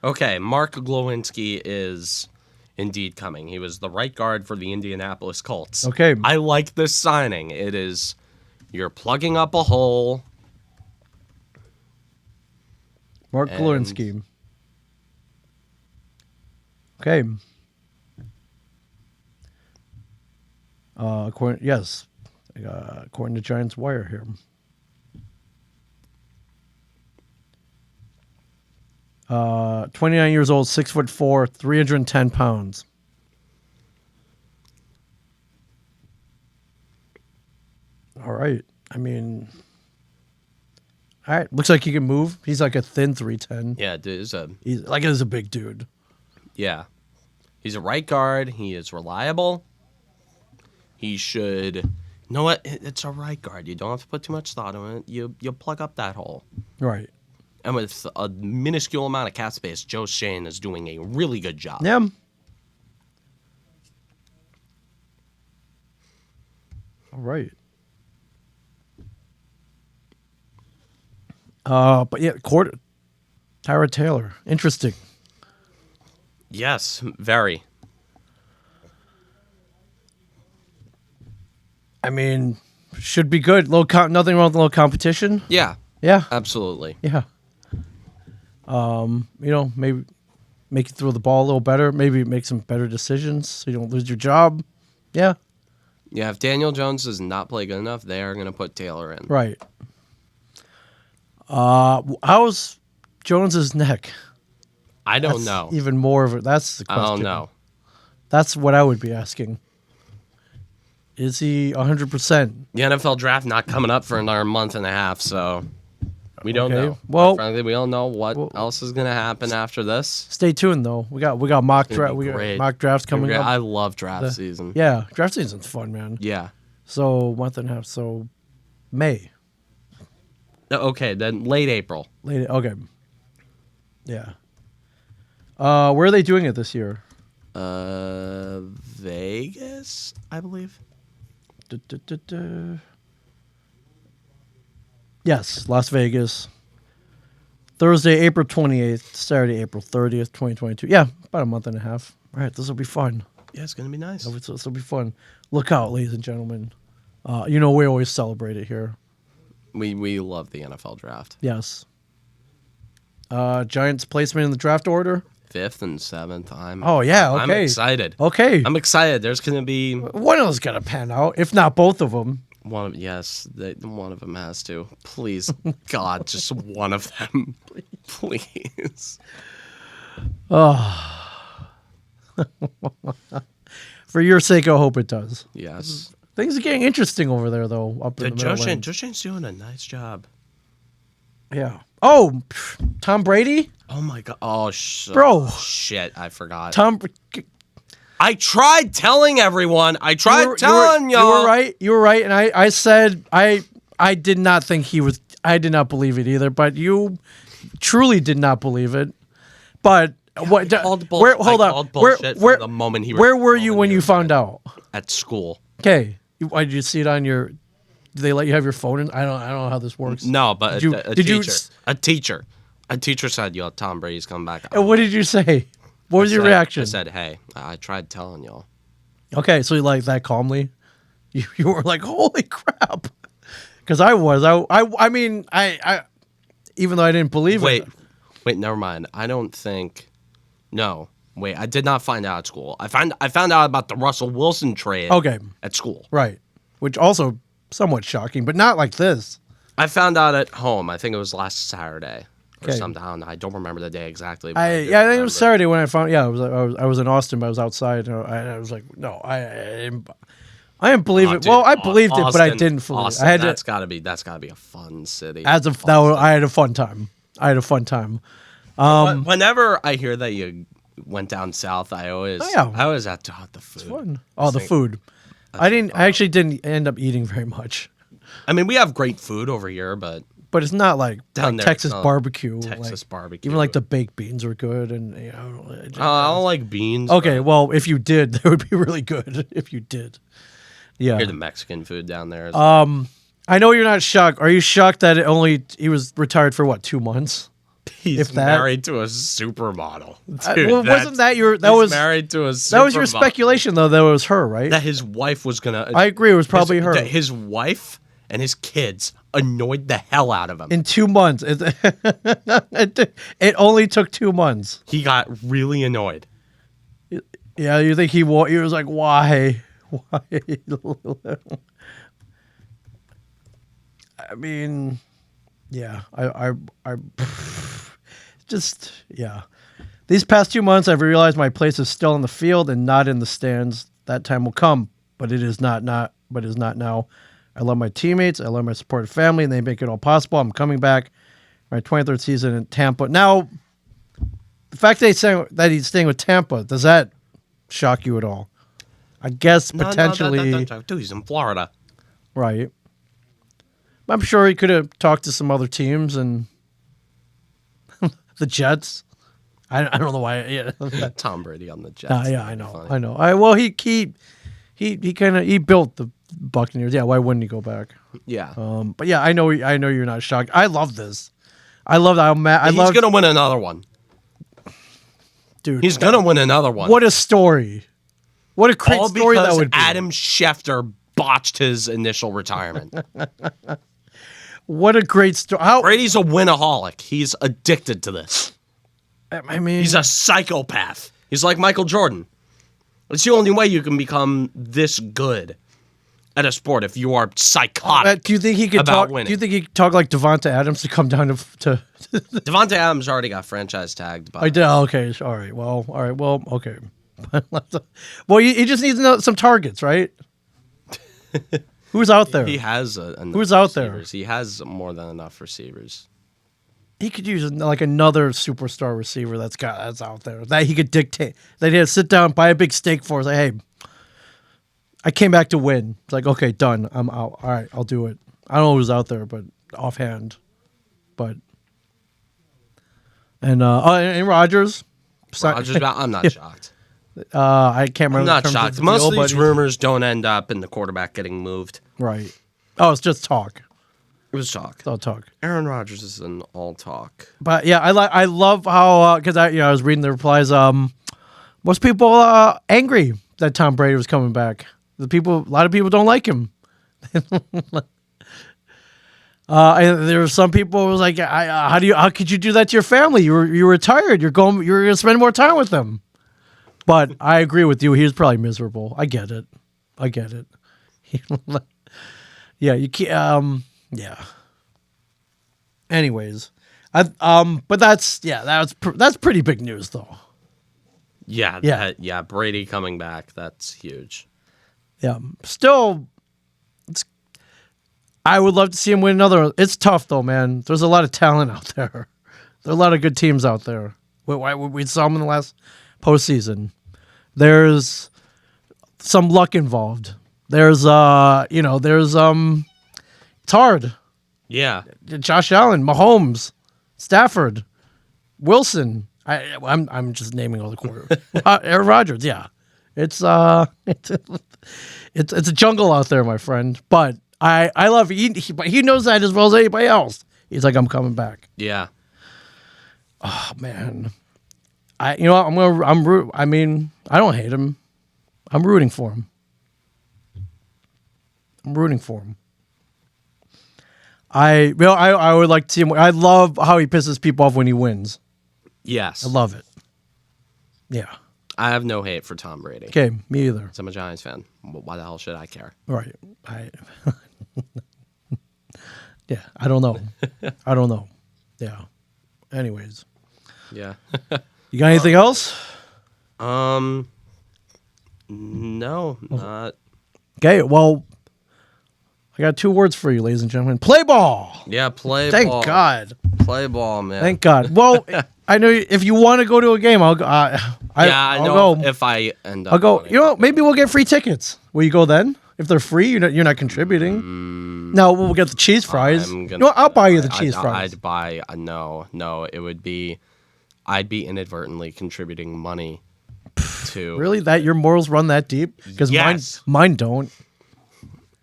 okay, Mark Glowinski is indeed coming. He was the right guard for the Indianapolis Colts. Okay, I like this signing. It is, you're plugging up a hole. Mark Glowinski. Okay. According to Giants Wire here. 29 years old, 6'4", 310 pounds. All right. I mean, all right. Looks like he can move. He's like a thin 310. Yeah, he's a big dude. Yeah. He's a right guard. He is reliable. He should... You know what? It's a right guard. You don't have to put too much thought in it. You plug up that hole. Right. And with a minuscule amount of cap space, Joe Shane is doing a really good job. Yeah. All right. But yeah, Tyrod Taylor. Interesting. Yes, very. I mean, should be good. Nothing wrong with a little competition. Yeah. Yeah. Absolutely. Yeah. Maybe make you throw the ball a little better. Maybe make some better decisions so you don't lose your job. Yeah. Yeah, if Daniel Jones does not play good enough, they are going to put Taylor in. Right. How's Jones's neck? I don't know. Even more of it. That's the question. I don't know. That's what I would be asking. Is he 100%? The NFL draft not coming up for another month and a half, so we don't know. Well, frankly, we don't know what else is going to happen after this. Stay tuned though. We got mock draft. We got mock drafts coming up. I love draft season. Yeah, draft season's fun, man. Yeah. So month and a half. So May. Okay, then late April. Okay. Yeah. Where are they doing it this year? Vegas, I believe. Yes, Las Vegas. Thursday, April 28th, Saturday, April 30th, 2022. Yeah, about a month and a half. All right, this will be fun. Yeah, it's going to be nice. This will be fun. Look out, ladies and gentlemen. We always celebrate it here. We love the NFL draft. Yes. Giants placement in the draft order? 5th and 7th. Okay. I'm excited. Okay. I'm excited. There's going to be... One of those got to pan out, if not both of them. One of them has to. Please, God, just one of them. Please. Oh. For your sake, I hope it does. Yes. Things are getting interesting over there, though. Up in the Joe Meadowlands. Shane's doing a nice job. Yeah. Oh, Tom Brady? Oh my God. Oh, Bro. Shit, I forgot. Tom. I tried telling everyone. I tried telling y'all. You were right. You were right. And I said I did not think he was. I did not believe it either. But you truly did not believe it. But what? Hold on. Where the moment he? Where were you when you found out? At school. Okay. Why did you see it on your? Did they let you have your phone in? I don't know how this works. No, but a teacher said, "Yo, Tom Brady's coming back." And what did you say? What was your reaction? I said, "Hey, I tried telling y'all." Okay, so you like that calmly? You were like, "Holy crap!" Because I was. I mean, even though I didn't believe it. Wait, never mind. I don't think. No, wait. I did not find out at school. I found out about the Russell Wilson trade. Okay. At school, right? Which also somewhat shocking, but not like this. I found out at home. I think it was last Saturday. Or something. I don't remember the day exactly. I think it was Saturday when I found. Yeah, I was in Austin, but I was outside. And I was like, no, I didn't believe it. Dude, well, I believed it, but I didn't fully. Austin, that's gotta be a fun city. I had a fun time. Whenever I hear that you went down south, I always have to the food. It's fun. Oh, the food. I actually didn't end up eating very much. I mean, we have great food over here, but it's not like Texas barbecue. Barbecue. Even like the baked beans are good, and I don't like beans. Okay, well, if you did, that would be really good. If you did, yeah. Hear the Mexican food down there. I know you're not shocked. Are you shocked that he was retired for 2 months? He's married to a supermodel. Well, wasn't that your? That was married to a supermodel. That was your speculation, though. That it was her, right? That his wife was gonna. I agree. It was probably her. His wife and his kids annoyed the hell out of him. In 2 months. It only took 2 months. He got really annoyed. Yeah, you think he was like, why? I mean, yeah, I just, yeah. These past 2 months, I've realized my place is still in the field and not in the stands. That time will come, but it is not now. I love my teammates. I love my supportive family, and they make it all possible. I'm coming back. My 23rd season in Tampa. Now, the fact that he's staying with Tampa, does that shock you at all? I guess potentially. No, dude, he's in Florida. Right. I'm sure he could have talked to some other teams and the Jets. I don't know why. Yeah. Tom Brady on the Jets. Yeah, I know. Well, he built the Buccaneers. Yeah, why wouldn't he go back? Yeah. But yeah, I know you're not shocked. I love this. I love that. He's gonna win another one, dude. He's gonna win another one. What a story! What a great story that would be. Adam Schefter botched his initial retirement. What a great story! Brady's a winaholic. He's addicted to this. I mean, he's a psychopath. He's like Michael Jordan. It's the only way you can become this good at a sport if you are psychotic. Do you think he could talk? Winning. Do you think he could talk like Devonta Adams to come down to? Devonta Adams already got franchise tagged. I did. Okay. All right. Well. Okay. Well, he just needs some targets, right? Who's out there? He has who's out receivers. There? He has more than enough receivers. He could use like another superstar receiver that's out there that he could dictate. That he'd sit down, buy a big steak for. Say, hey, I came back to win. It's like, okay, done. I'm out. All right, I'll do it. I don't know who's out there, but offhand. And Rodgers. I'm not shocked. I can't remember. I'm not shocked. Most of these rumors don't end up in the quarterback getting moved. Right. Oh, it's just talk. It was talk. It's all talk. Aaron Rodgers is an all talk. But yeah, I love how because I was reading the replies. Most people angry that Tom Brady was coming back. A lot of people don't like him. And there were some people who was like, how could you do that to your family? You're retired. You're gonna spend more time with them. But I agree with you. He was probably miserable. I get it. Yeah, you can't. Yeah. Anyways, but that's pretty big news though. Yeah. Brady coming back. That's huge. Yeah. Still, I would love to see him win another. It's tough though, man. There's a lot of talent out there. There are a lot of good teams out there. We saw them in the last postseason. There's some luck involved. It's hard. Yeah. Josh Allen, Mahomes, Stafford, Wilson. I'm just naming all the quarterbacks. Aaron Rodgers. Yeah, it's a jungle out there, my friend. But I love it. But he knows that as well as anybody else. He's like, I'm coming back. Yeah. Oh man, I don't hate him. I'm rooting for him. I would like to see him. I love how he pisses people off when he wins. Yes. I love it. Yeah. I have no hate for Tom Brady. Okay, me either. I'm a Giants fan. Why the hell should I care? Right. Yeah, I don't know. Yeah. Anyways. Yeah. You got anything else? No, not. Okay, well, I got 2 words for you, ladies and gentlemen. Play ball. Yeah, play Thank ball. God. Play ball, man. Thank God. Well, I know if you want to go to a game, I'll go. I know go. if I end up. I'll go. going. Maybe we'll get free tickets. Will you go then? If they're free, you're not contributing. No, we'll get the cheese fries. I'll buy you the cheese fries. I'd buy. No. It would be. I'd be inadvertently contributing money to. Really? That your morals run that deep? Because mine don't.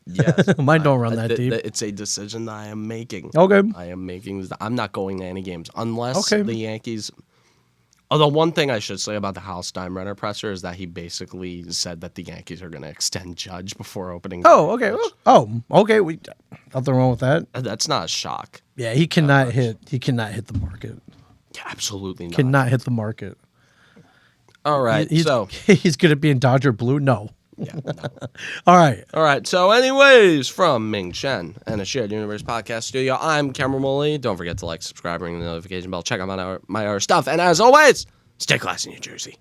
Yes. Mine don't run that deep. It's a decision that I am making. Okay. I am making. I'm not going to any games unless the Yankees. Although one thing I should say about the Hal Steinbrenner presser is that he basically said that the Yankees are going to extend Judge before opening. Oh, okay. Okay. Nothing wrong with that. That's not a shock. Yeah, he cannot hit. He cannot hit the market. Yeah, absolutely not. Cannot hit the market. All right. He's good at being Dodger blue. No. Yeah. No. All right. So, anyways, from Ming Chen and a Shared Universe podcast studio, I'm Cameron Woolley. Don't forget to like, subscribe, ring the notification bell, check out my other stuff, and as always, stay classy, New Jersey.